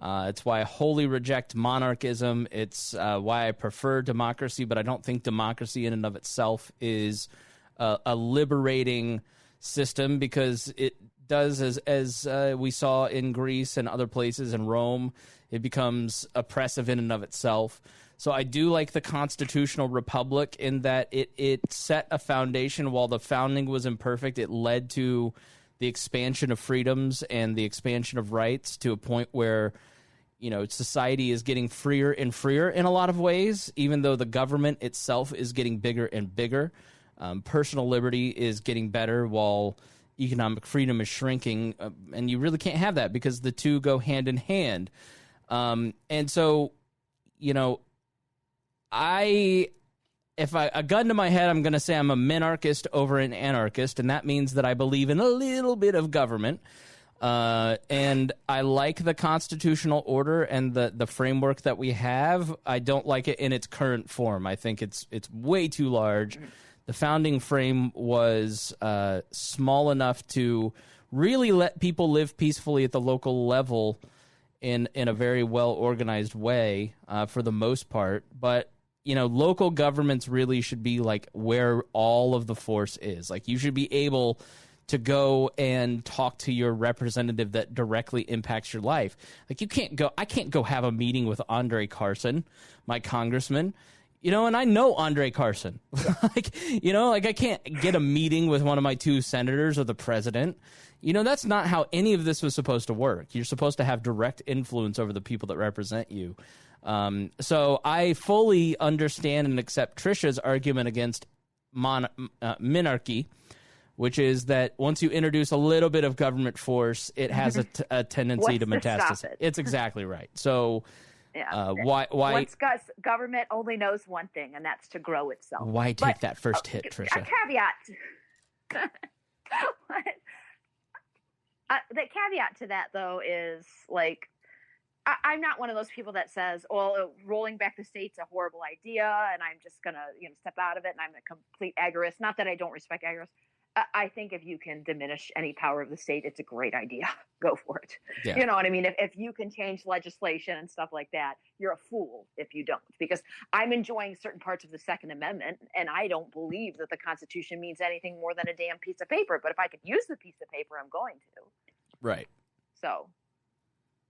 It's why I wholly reject monarchism. It's why I prefer democracy, but I don't think democracy in and of itself is a liberating system, because it does, as we saw in Greece and other places, in Rome, it becomes oppressive in and of itself. So I do like the constitutional republic in that it set a foundation. While the founding was imperfect, it led to the expansion of freedoms and the expansion of rights to a point where, society is getting freer and freer in a lot of ways, even though the government itself is getting bigger and bigger. Personal liberty is getting better while economic freedom is shrinking, and you really can't have that because the two go hand in hand. And so, if a gun to my head, I'm going to say I'm a minarchist over an anarchist, and that means that I believe in a little bit of government. And I like the constitutional order and the framework that we have. I don't like it in its current form. I think it's way too large. The founding frame was small enough to really let people live peacefully at the local level in a very well-organized way for the most part. But, local governments really should be like where all of the force is. Like, you should be able to go and talk to your representative that directly impacts your life. Like, I can't go have a meeting with Andre Carson, my congressman. And I know Andre Carson. I can't get a meeting with one of my two senators or the president. That's not how any of this was supposed to work. You're supposed to have direct influence over the people that represent you. So I fully understand and accept Tricia's argument against minarchy, which is that once you introduce a little bit of government force, it has a tendency to metastasize. It's exactly right. So... Yeah. Why? Once government only knows one thing, and that's to grow itself. Why take that first hit, Tricia? A caveat. The caveat to that, though, is like, I'm not one of those people that says, "Well, rolling back the state's a horrible idea, and I'm just gonna, step out of it, and I'm a complete agorist." Not that I don't respect agorists. I think if you can diminish any power of the state, it's a great idea. Go for it. Yeah. You know what I mean? If you can change legislation and stuff like that, you're a fool if you don't. Because I'm enjoying certain parts of the Second Amendment, and I don't believe that the Constitution means anything more than a damn piece of paper. But if I could use the piece of paper, I'm going to. Right. So,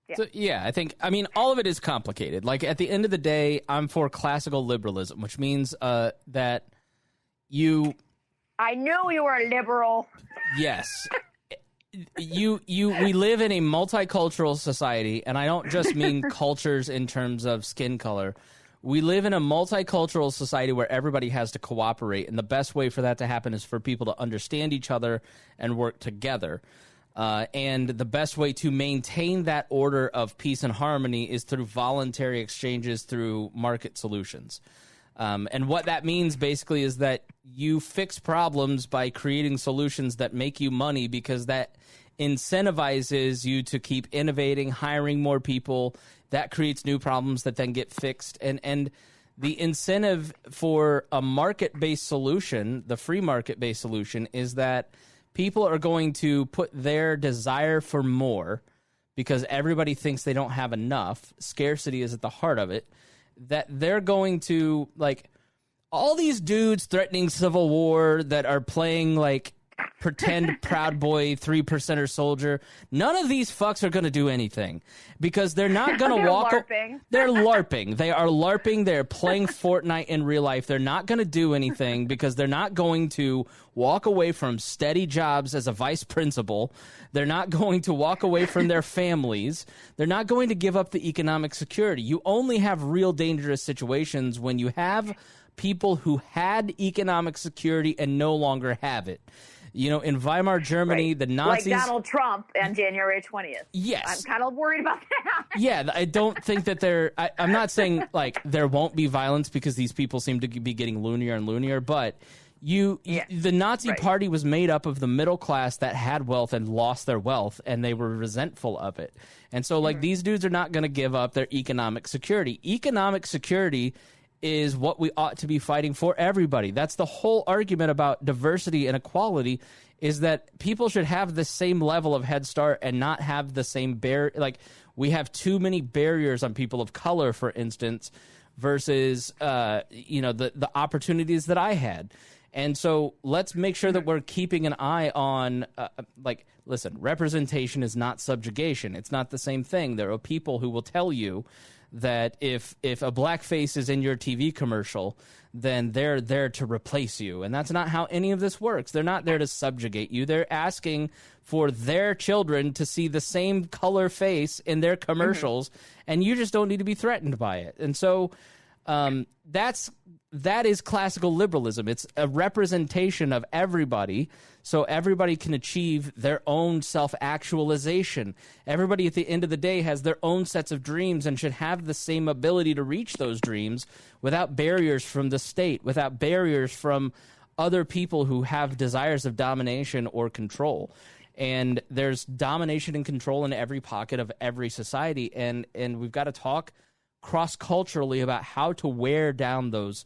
I think, all of it is complicated. Like, at the end of the day, I'm for classical liberalism, which means that you... I knew you were a liberal. Yes. We live in a multicultural society, and I don't just mean cultures in terms of skin color. We live in a multicultural society where everybody has to cooperate, and the best way for that to happen is for people to understand each other and work together. And the best way to maintain that order of peace and harmony is through voluntary exchanges through market solutions. And what that means basically is that you fix problems by creating solutions that make you money, because that incentivizes you to keep innovating, hiring more people. That creates new problems that then get fixed. And the incentive for a market-based solution, the free market-based solution, is that people are going to put their desire for more, because everybody thinks they don't have enough. Scarcity is at the heart of it. That they're going to, like, all these dudes threatening civil war that are playing, like, pretend Proud Boy 3%er soldier. None of these fucks are going to do anything, because they're not going to walk. LARPing. They're LARPing. They are LARPing. They're playing Fortnite in real life. They're not going to do anything, because they're not going to walk away from steady jobs as a vice principal. They're not going to walk away from their families. They're not going to give up the economic security. You only have real dangerous situations when you have people who had economic security and no longer have it. You know, in Weimar Germany, the Nazis... Like Donald Trump and January 20th. Yes. I'm kind of worried about that. Yeah, I don't think that I'm not saying, like, there won't be violence, because these people seem to be getting loonier and loonier, but the Nazi Party was made up of the middle class that had wealth and lost their wealth, and they were resentful of it. And so, like, these dudes are not going to give up their economic security. Economic security is what we ought to be fighting for everybody. That's the whole argument about diversity and equality, is that people should have the same level of head start and not have the same like, we have too many barriers on people of color, for instance, versus the opportunities that I had. And so let's make sure that we're keeping an eye on, listen, representation is not subjugation. It's not the same thing. There are people who will tell you that if a blackface is in your TV commercial, then they're there to replace you. And that's not how any of this works. They're not there to subjugate you. They're asking for their children to see the same color face in their commercials, and you just don't need to be threatened by it. And so that is classical liberalism. It's a representation of everybody, so everybody can achieve their own self-actualization. Everybody at the end of the day has their own sets of dreams and should have the same ability to reach those dreams without barriers from the state, without barriers from other people who have desires of domination or control. And there's domination and control in every pocket of every society, and we've got to talk cross-culturally about how to wear down those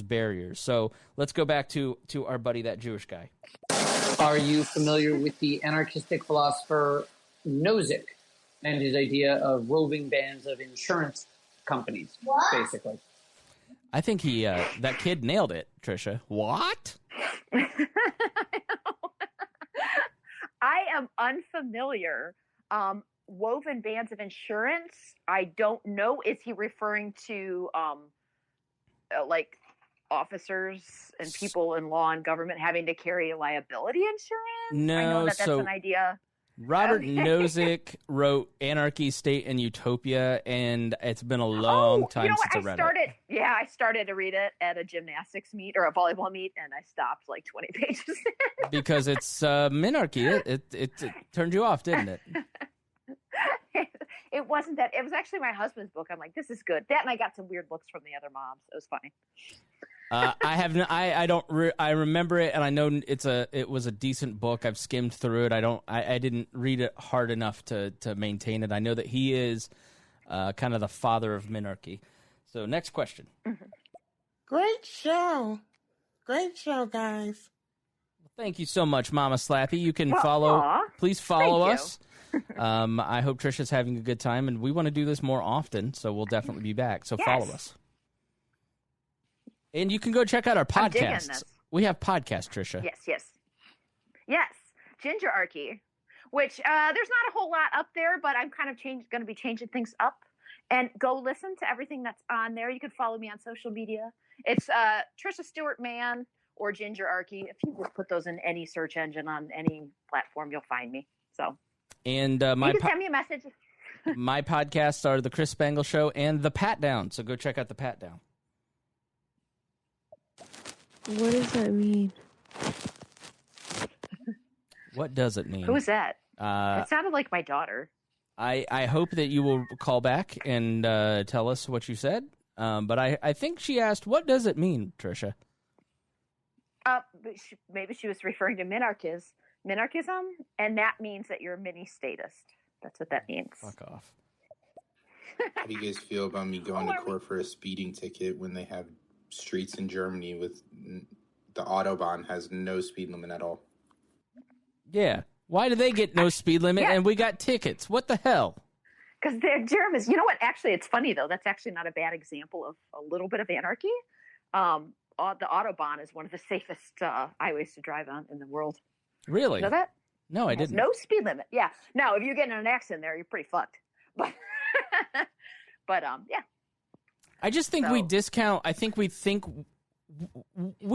barriers. So let's go back to our buddy, that Jewish guy. Are you familiar with the anarchistic philosopher Nozick and his idea of roving bands of insurance companies, basically? I think that kid nailed it, Tricia. What? I am unfamiliar. Woven bands of insurance, I don't know. Is he referring to like officers and people in law and government having to carry liability insurance? No, I know that's an idea. Robert Nozick wrote Anarchy, State, and Utopia, and it's been a long time since I read it. Yeah, I started to read it at a gymnastics meet or a volleyball meet, and I stopped like 20 pages in. Because it's minarchy. It turned you off, didn't it? It wasn't that. It was actually my husband's book. I'm like, this is good. That, and I got some weird looks from the other moms. It was funny. I remember it, and I know it was a decent book. I've skimmed through it. I didn't read it hard enough to maintain it. I know that he is kind of the father of minarchy. So next question. Mm-hmm. Great show, guys. Thank you so much, Mama Slappy. You can please follow us. I hope Tricia's having a good time, and we want to do this more often, so we'll definitely be back. So follow us. And you can go check out our podcasts. We have podcasts, Tricia. Yes. GingerArchy, which there's not a whole lot up there, but I'm kind of going to be changing things up. And go listen to everything that's on there. You can follow me on social media. It's Tricia Stuart-Mann or GingerArchy. If you just put those in any search engine on any platform, you'll find me. So. And you can send me a message. My podcasts are The Chris Spangle Show and The Pat Down. So go check out The Pat Down. What does that mean? What does it mean? Who's that? It sounded like my daughter. I hope that you will call back and tell us what you said. But I think she asked, what does it mean, Tricia? Maybe she was referring to minarchism, and that means that you're a mini-statist. That's what that means. Fuck off. How do you guys feel about me going to court for a speeding ticket when they have streets in Germany with the Autobahn has no speed limit at all? Yeah. Why do they get no speed limit and we got tickets? What the hell? Because they're Germans. You know what? Actually, it's funny, though. That's actually not a bad example of a little bit of anarchy. The Autobahn is one of the safest highways to drive on in the world. Really? You know that? No, I didn't. No speed limit. Yeah. Now, if you get in an accident there, you're pretty fucked. But yeah. I just think we discount. I think we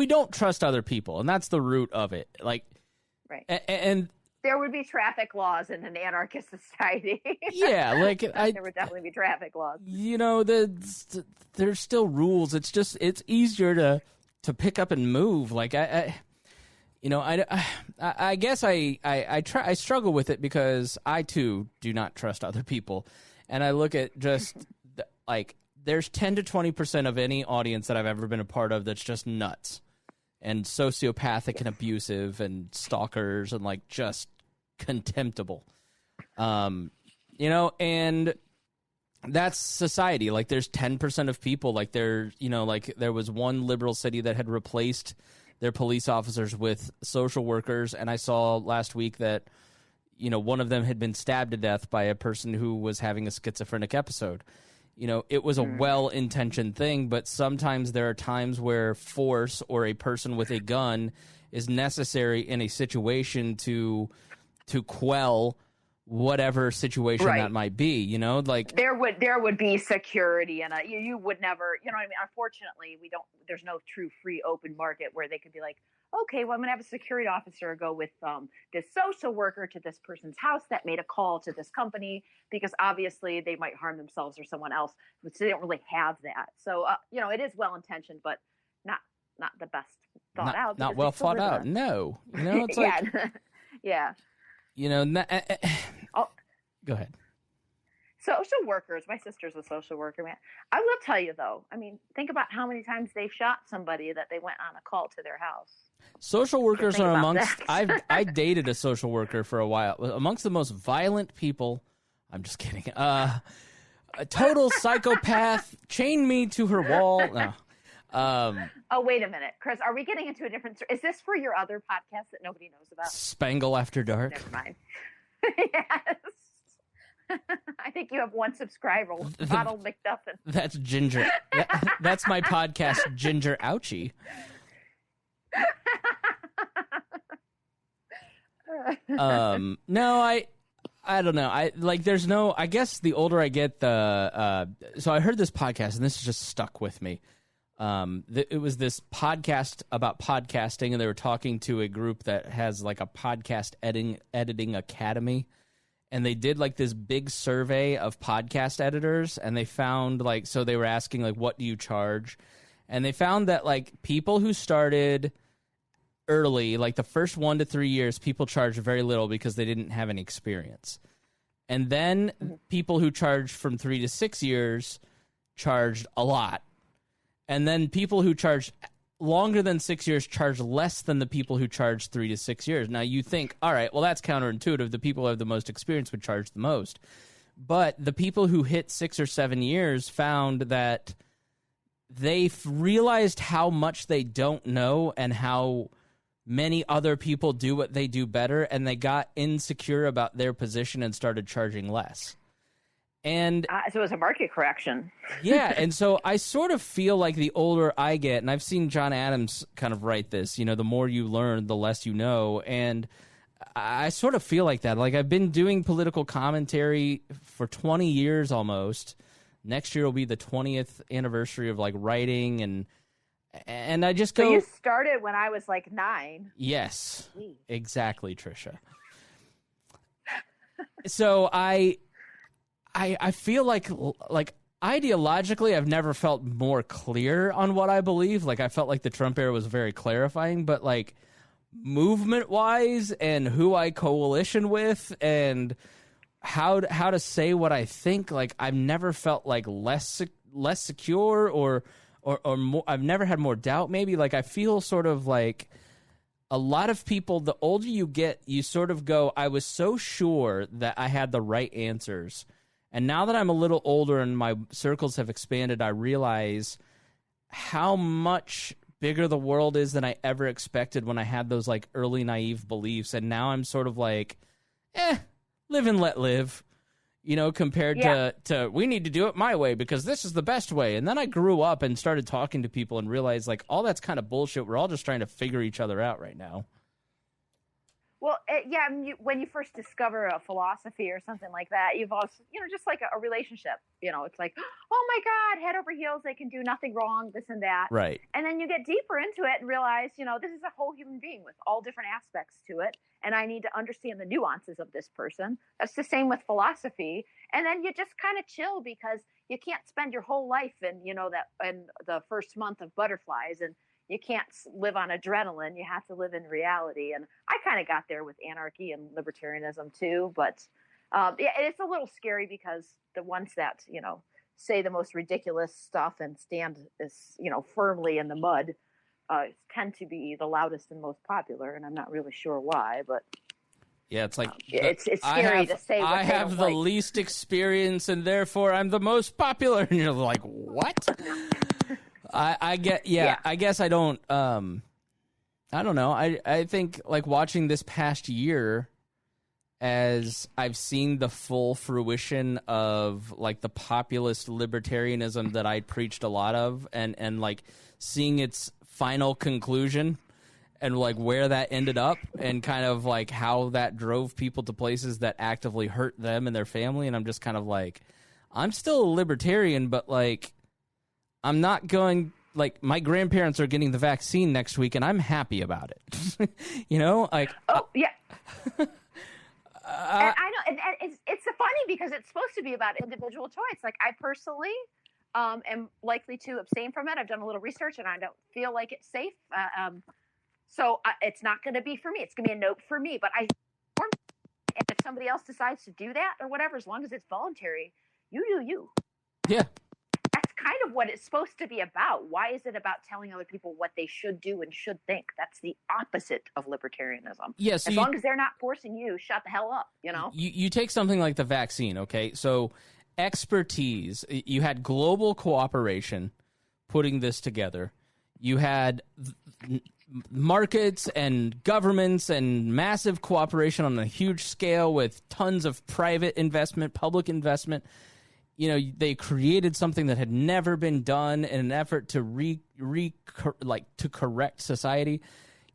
don't trust other people, and that's the root of it. Like, right. And there would be traffic laws in an anarchist society. Yeah, like there would definitely be traffic laws. You know, there's still rules. It's just it's easier to pick up and move. Like I guess I struggle with it because I too do not trust other people, and I look at just like there's 10 to 20% of any audience that I've ever been a part of that's just nuts and sociopathic and abusive and stalkers and like just contemptible, and that's society. Like there's 10% of people like there was one liberal city that had replaced their police officers with social workers. And I saw last week that, one of them had been stabbed to death by a person who was having a schizophrenic episode. It was a well-intentioned thing, but sometimes there are times where force or a person with a gun is necessary in a situation to quell whatever situation that might be, like there would be security and you would never, what I mean? Unfortunately, there's no true free open market where they could be like, okay, well, I'm gonna have a security officer go with this social worker to this person's house that made a call to this company because obviously they might harm themselves or someone else, which they don't really have that. So it is well intentioned, but not the best thought out. Not well thought out. No, it's like yeah. Go ahead. Social workers. My sister's a social worker, man. I will tell you, though. I mean, think about how many times they shot somebody that they went on a call to their house. Social workers are amongst. I dated a social worker for a while. Amongst the most violent people. I'm just kidding. A total psychopath. Chained me to her wall. No. Oh, wait a minute, Chris. Are we getting into a different? Is this for your other podcast that nobody knows about? Spangle After Dark. Never mind. Yes. I think you have one subscriber, Donald McDuffin. That's Ginger. That's my podcast, GingerArchy. No, I don't know. I guess the older I get, so I heard this podcast, and this just stuck with me. It was this podcast about podcasting, and they were talking to a group that has like a podcast editing academy, and they did like this big survey of podcast editors, and they found so they were asking what do you charge, and they found that people who started early, the first 1 to 3 years, people charged very little because they didn't have any experience, and then people who charged from 3 to 6 years charged a lot. And then people who charge longer than 6 years charge less than the people who charge 3 to 6 years. Now you think, all right, well, that's counterintuitive. The people who have the most experience would charge the most. But the people who hit 6 or 7 years found that they realized how much they don't know and how many other people do what they do better, and they got insecure about their position and started charging less. And so it was a market correction. Yeah, and so I sort of feel like the older I get, and I've seen John Adams kind of write this, the more you learn, the less you know, and I sort of feel like that. I've been doing political commentary for 20 years almost. Next year will be the 20th anniversary of writing, and I just go... So you started when I was 9. Yes, exactly, Tricia. So I feel like ideologically, I've never felt more clear on what I believe. I felt like the Trump era was very clarifying, but movement-wise and who I coalition with and how to say what I think. Like, I've never felt like less secure or more. I've never had more doubt. Maybe like I feel sort of like a lot of people. The older you get, you sort of go, I was so sure that I had the right answers, and now that I'm a little older and my circles have expanded, I realize how much bigger the world is than I ever expected when I had those like early naive beliefs. And now I'm sort of like, live and let live, you know, compared to we need to do it my way because this is the best way. And then I grew up and started talking to people and realized like all that's kind of bullshit. We're all just trying to figure each other out right now. Well, I mean, when you first discover a philosophy or something like that, you've also, you know, just like a relationship, you know, it's like, oh my God, head over heels, they can do nothing wrong, this and that. Right. And then you get deeper into it and realize, you know, this is a whole human being with all different aspects to it. And I need to understand the nuances of this person. That's the same with philosophy. And then you just kind of chill because you can't spend your whole life in, you know, that in the first month of butterflies, and you can't live on adrenaline. You have to live in reality. And I kind of got there with anarchy and libertarianism too. But it's a little scary because the ones that, you know, say the most ridiculous stuff and stand as, you know, firmly in the mud tend to be the loudest and most popular. And I'm not really sure why, but yeah, it's like it's scary to say. What I have the least experience, and therefore I'm the most popular. And you're like, what? I get, I guess I don't know. I think like watching this past year, as I've seen the full fruition of like the populist libertarianism that I preached a lot of, and like seeing its final conclusion and like where that ended up and kind of like how that drove people to places that actively hurt them and their family. And I'm just kind of like, I'm still a libertarian, but like, I'm not going, like, my grandparents are getting the vaccine next week, and I'm happy about it. You know? Like, oh, yeah. And I know, and it's funny because it's supposed to be about individual choice. Like, I personally am likely to abstain from it. I've done a little research, and I don't feel like it's safe. So it's not going to be for me. It's going to be a note for me. But and if somebody else decides to do that or whatever, as long as it's voluntary, you do you. Yeah. That's kind of what it's supposed to be about. Why is it about telling other people what they should do and should think? That's the opposite of libertarianism. Yeah, so as long as they're not forcing you, shut the hell up, you know? You take something like the vaccine, okay? So expertise, you had global cooperation putting this together. You had markets and governments and massive cooperation on a huge scale with tons of private investment, public investment. You know, they created something that had never been done in an effort to to correct society.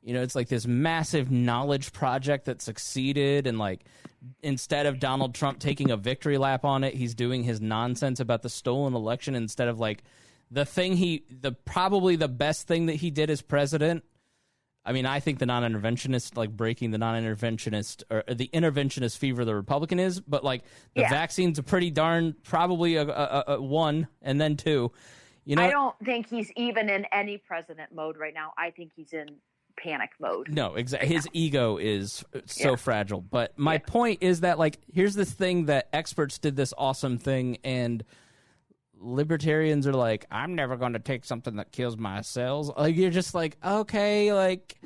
You know, it's like this massive knowledge project that succeeded, and like instead of Donald Trump taking a victory lap on it, he's doing his nonsense about the stolen election instead of like probably the best thing that he did as president. I mean, I think the non-interventionist, like breaking the non-interventionist or the interventionist fever the Republican is, but like the vaccine's a pretty darn probably a one and then two. You know, I don't think he's even in any president mode right now. I think he's in panic mode. No, exactly. His ego is so fragile. But my point is that like here's this thing that experts did this awesome thing, and libertarians are like, I'm never going to take something that kills my cells. Like, you're just like, okay, like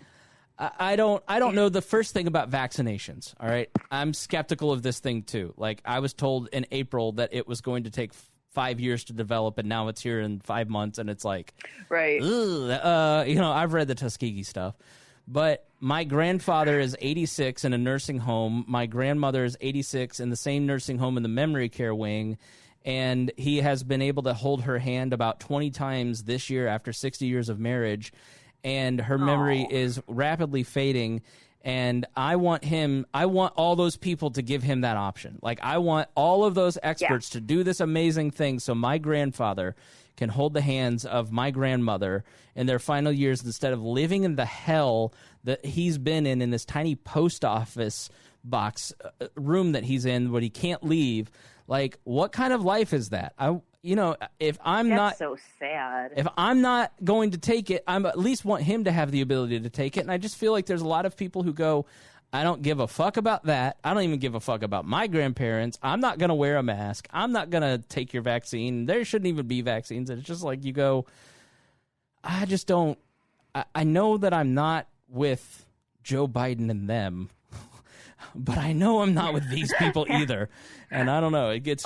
I don't know the first thing about vaccinations. All right, I'm skeptical of this thing too. Like, I was told in April that it was going to take 5 years to develop, and now it's here in 5 months, and it's like, right? You know, I've read the Tuskegee stuff. But my grandfather is 86 in a nursing home. My grandmother is 86 in the same nursing home in the memory care wing. And he has been able to hold her hand about 20 times this year after 60 years of marriage. And her memory is rapidly fading. And I want all those people to give him that option. Like, I want all of those experts to do this amazing thing so my grandfather can hold the hands of my grandmother in their final years instead of living in the hell that he's been in this tiny post office box room that he's in where he can't leave. Like, what kind of life is that? If I'm That's so sad. If I'm not going to take it, I at least want him to have the ability to take it. And I just feel like there's a lot of people who go, I don't give a fuck about that. I don't even give a fuck about my grandparents. I'm not going to wear a mask. I'm not going to take your vaccine. There shouldn't even be vaccines. And it's just like you go, I just don't. I know that I'm not with Joe Biden and them, but I know I'm not with these people either. And I don't know. It gets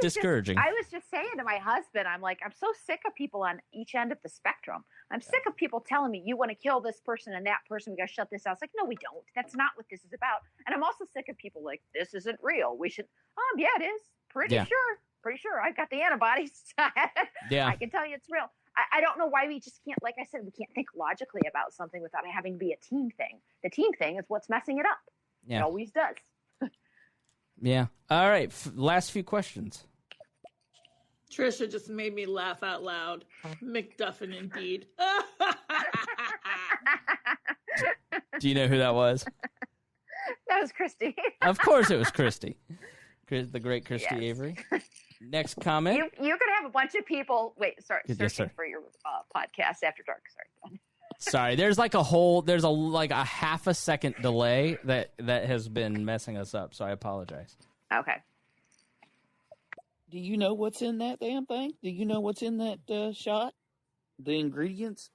discouraging. I was just saying to my husband, I'm like, I'm so sick of people on each end of the spectrum. I'm sick of people telling me, you want to kill this person and that person. We got to shut this out. It's like, no, we don't. That's not what this is about. And I'm also sick of people like, this isn't real. We should, yeah, it is. Pretty sure. I've got the antibodies. Yeah. I can tell you it's real. I don't know why we just can't, like I said, we can't think logically about something without it having to be a team thing. The team thing is what's messing it up. Yeah. It always does. Yeah. All right. Last few questions. Tricia just made me laugh out loud. McDuffin, indeed. Do you know who that was? That was Christy. Of course it was Christy. The great Christy Avery. Next comment. You could have a bunch of people. Wait, sorry. Yes, searching for your podcast after dark. Sorry. Sorry, there's a half a second delay that has been messing us up, so I apologize. Okay. Do you know what's in that damn thing? Do you know what's in that shot? The ingredients?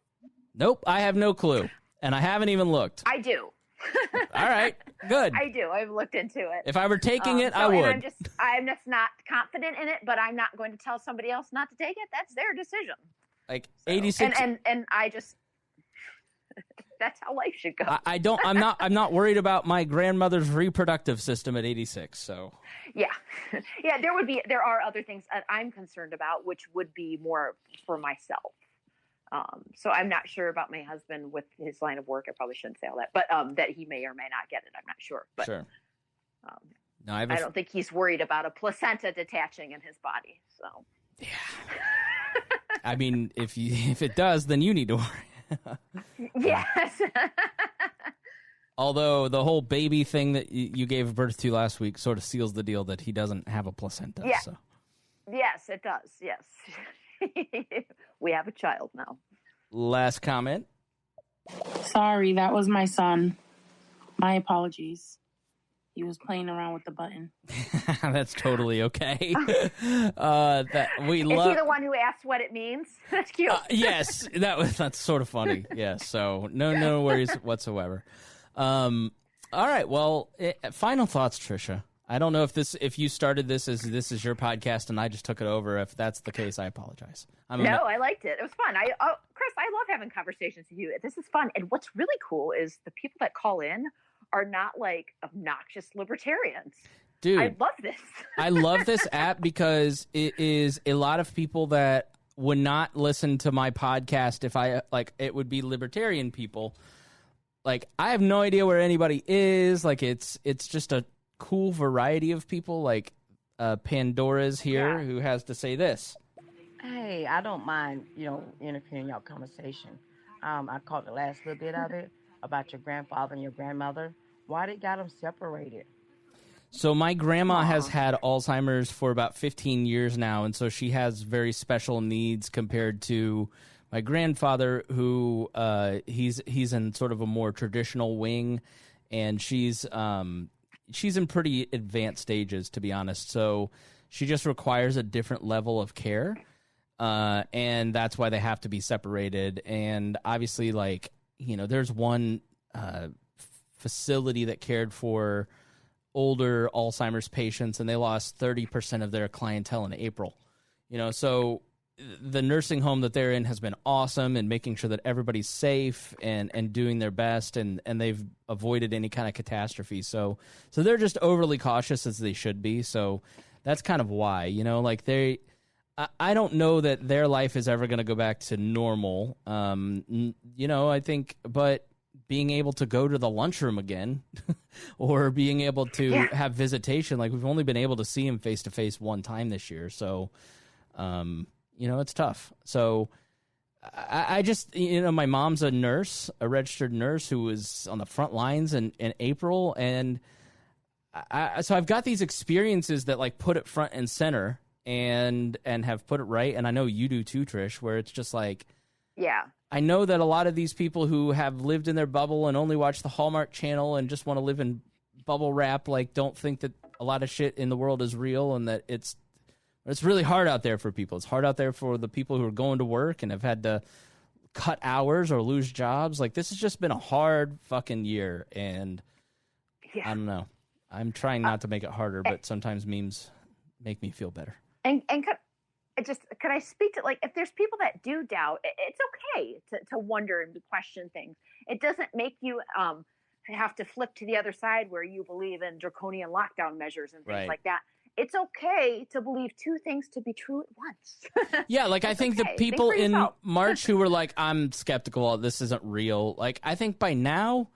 Nope, I have no clue, and I haven't even looked. I do. All right, good. I do. I've looked into it. If I were taking it, I would. I'm just not confident in it, but I'm not going to tell somebody else not to take it. That's their decision. Like 86, and I just. That's how life should go. I'm not worried about my grandmother's reproductive system at 86. So yeah. There are other things that I'm concerned about, which would be more for myself. So I'm not sure about my husband with his line of work. I probably shouldn't say all that, but that he may or may not get it. I'm not sure. But, sure. No, I don't think he's worried about a placenta detaching in his body. So yeah. I mean, if it does, then you need to worry. Yes. Although the whole baby thing that you gave birth to last week sort of seals the deal that he doesn't have a placenta. Yeah. So. Yes, it does. Yes. We have a child now. Last comment. Sorry, that was my son. My apologies. He was playing around with the button. That's totally okay. Is he the one who asked what it means? That's cute. Yes, that's sort of funny. Yeah, so no worries whatsoever. All right, well, final thoughts, Tricia. I don't know if you started this as this is your podcast and I just took it over. If that's the case, I apologize. I liked it. It was fun. Chris, I love having conversations with you. This is fun. And what's really cool is the people that call in are not like obnoxious libertarians. Dude, I love this. I love this app because it is a lot of people that would not listen to my podcast if it would be libertarian people. Like, I have no idea where anybody is. Like, it's just a cool variety of people. Like, Pandora's here who has to say this. Hey, I don't mind, interfering in your conversation. I caught the last little bit of it about your grandfather and your grandmother. Why they got them separated? So my grandma has had Alzheimer's for about 15 years now, and so she has very special needs compared to my grandfather, who he's in sort of a more traditional wing, and she's in pretty advanced stages, to be honest. So she just requires a different level of care, and that's why they have to be separated. And obviously, there's one facility that cared for older Alzheimer's patients, and they lost 30% of their clientele in April. So the nursing home that they're in has been awesome and making sure that everybody's safe and doing their best, and they've avoided any kind of catastrophe. So they're just overly cautious, as they should be. So that's kind of why, I don't know that their life is ever going to go back to normal. I think, but being able to go to the lunchroom again or being able to have visitation, like, we've only been able to see him face to face one time this year. So, it's tough. So I just, my mom's a nurse, a registered nurse who was on the front lines in April. And so I've got these experiences that like put it front and center and have put it right. And I know you do too, Trish, where it's just like, yeah, I know that a lot of these people who have lived in their bubble and only watch the Hallmark Channel and just want to live in bubble wrap, like don't think that a lot of shit in the world is real, and that it's really hard out there for people. It's hard out there for the people who are going to work and have had to cut hours or lose jobs. Like, this has just been a hard fucking year, and I don't know. I'm trying not to make it harder, but sometimes memes make me feel better. And could I speak to, like, if there's people that do doubt, it's okay to wonder and question things. It doesn't make you have to flip to the other side where you believe in draconian lockdown measures and things like that. It's okay to believe two things to be true at once. Yeah, like, I think the people in March who were like, I'm skeptical, this isn't real. Like, I think by now,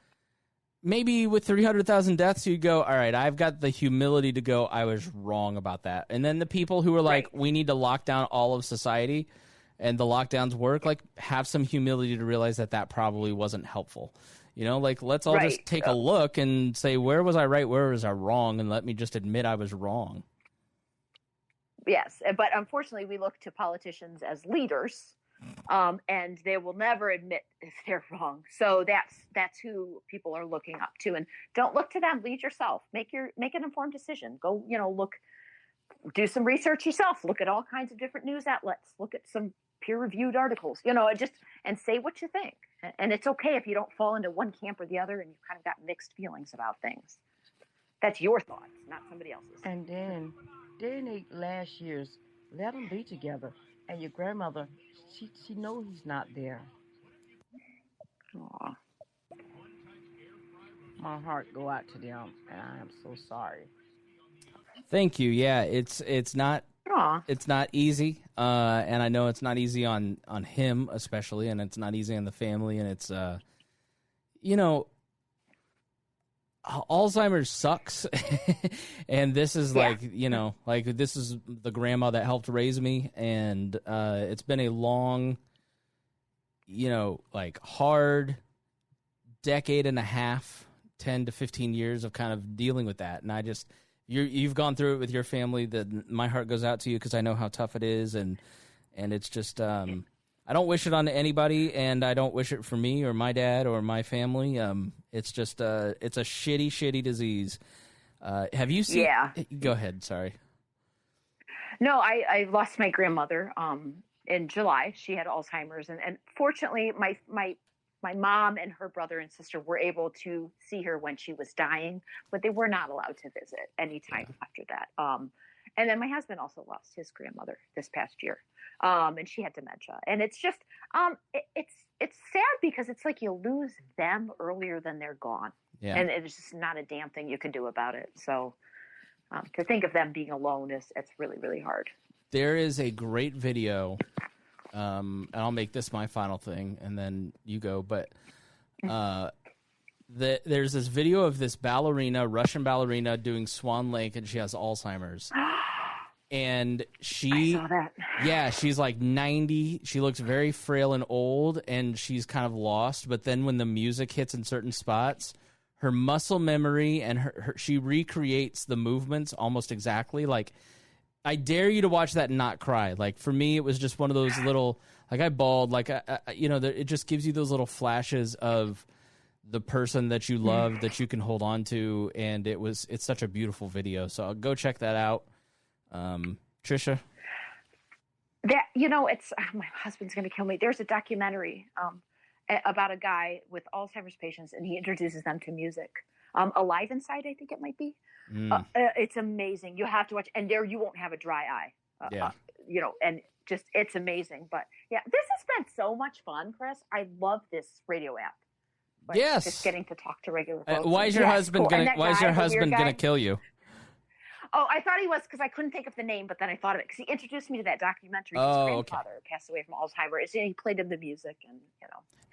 maybe with 300,000 deaths, you'd go, all right, I've got the humility to go, I was wrong about that. And then the people who were like, we need to lock down all of society and the lockdowns work, like, have some humility to realize that probably wasn't helpful. You know, like, let's all just take a look and say, where was I right, where was I wrong, and let me just admit I was wrong. Yes, but unfortunately, we look to politicians as leaders, and they will never admit if they're wrong. So that's who people are looking up to, and don't look to them. Lead yourself. Make an informed decision. Go, do some research yourself. Look at all kinds of different news outlets. Look at some peer-reviewed articles. And say what you think. And it's okay if you don't fall into one camp or the other, and you've kind of got mixed feelings about things. That's your thoughts, not somebody else's. And then during the last years, let them be together. And your grandmother, she knows he's not there. Aww. My heart go out to them, and I am so sorry. Thank you. Yeah, it's not easy, and I know it's not easy on him especially, and it's not easy on the family, and it's Alzheimer's sucks. And this is like this is the grandma that helped raise me, and it's been a long, hard decade and a half, 10 to 15 years of kind of dealing with that. And you've gone through it with your family. My heart goes out to you because I know how tough it is, and it's just I don't wish it on anybody, and I don't wish it for me or my dad or my family. It's just it's a shitty disease. Have you seen? Yeah. Go ahead. Sorry. No, I lost my grandmother in July. She had Alzheimer's, and fortunately, my mom and her brother and sister were able to see her when she was dying, but they were not allowed to visit anytime after that. And then my husband also lost his grandmother this past year, and she had dementia. And it's just, it's sad because it's like you lose them earlier than they're gone. Yeah. And it's just not a damn thing you can do about it. So to think of them being alone it's really, really hard. There is a great video. And I'll make this my final thing, and then you go. But there's this video of this Russian ballerina doing Swan Lake, and she has Alzheimer's. And I saw that. Yeah, she's like 90. She looks very frail and old, and she's kind of lost. But then when the music hits in certain spots, her muscle memory and she recreates the movements almost exactly. Like, I dare you to watch that and not cry. Like, for me, it was just one of those little, like, I bawled. Like, it just gives you those little flashes of the person that you love that you can hold on to, and it's such a beautiful video. So I'll go check that out. Tricia? That, it's my husband's going to kill me. There's a documentary about a guy with Alzheimer's patients, and he introduces them to music. Alive Inside, I think it might be. It's amazing. You have to watch, and there you won't have a dry eye. And just, it's amazing. But yeah, this has been so much fun, Chris. I love this radio app. Like, yes, just getting to talk to regular folks. Why is your husband gonna kill you? Oh, I thought he was, because I couldn't think of the name, but then I thought of it because he introduced me to that documentary. His grandfather passed away from Alzheimer's, and he played him the music, and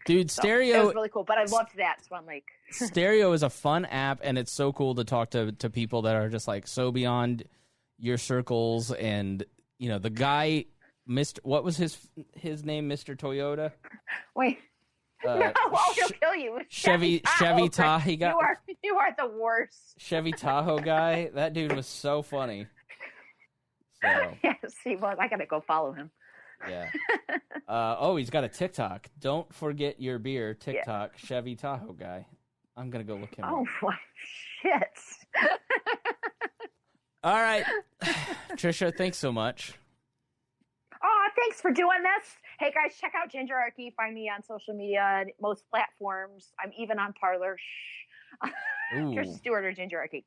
Dude, so Stereo. It was really cool, but I loved that Swan Lake. Stereo is a fun app, and it's so cool to talk to people that are just like so beyond your circles. And the guy, what was his name, Mr. Toyota? Wait. No, he'll kill you. Chevy Tahoe guy. You are the worst. Chevy Tahoe guy. That dude was so funny. So. Yes, he was. I gotta go follow him. Yeah. He's got a TikTok. Don't forget your beer. TikTok. Yeah. Chevy Tahoe guy. I'm gonna go look him up. Oh shit. All right, Tricia. Thanks so much. Oh, thanks for doing this. Hey guys, check out GingerArchy. Find me on social media, most platforms. I'm even on Parler. Tricia Stewart or GingerArchy.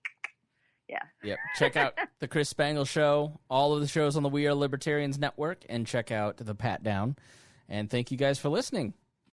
Yeah. Yep. Check out the Chris Spangle Show, all of the shows on the We Are Libertarians Network, and check out the Pat Down. And thank you guys for listening.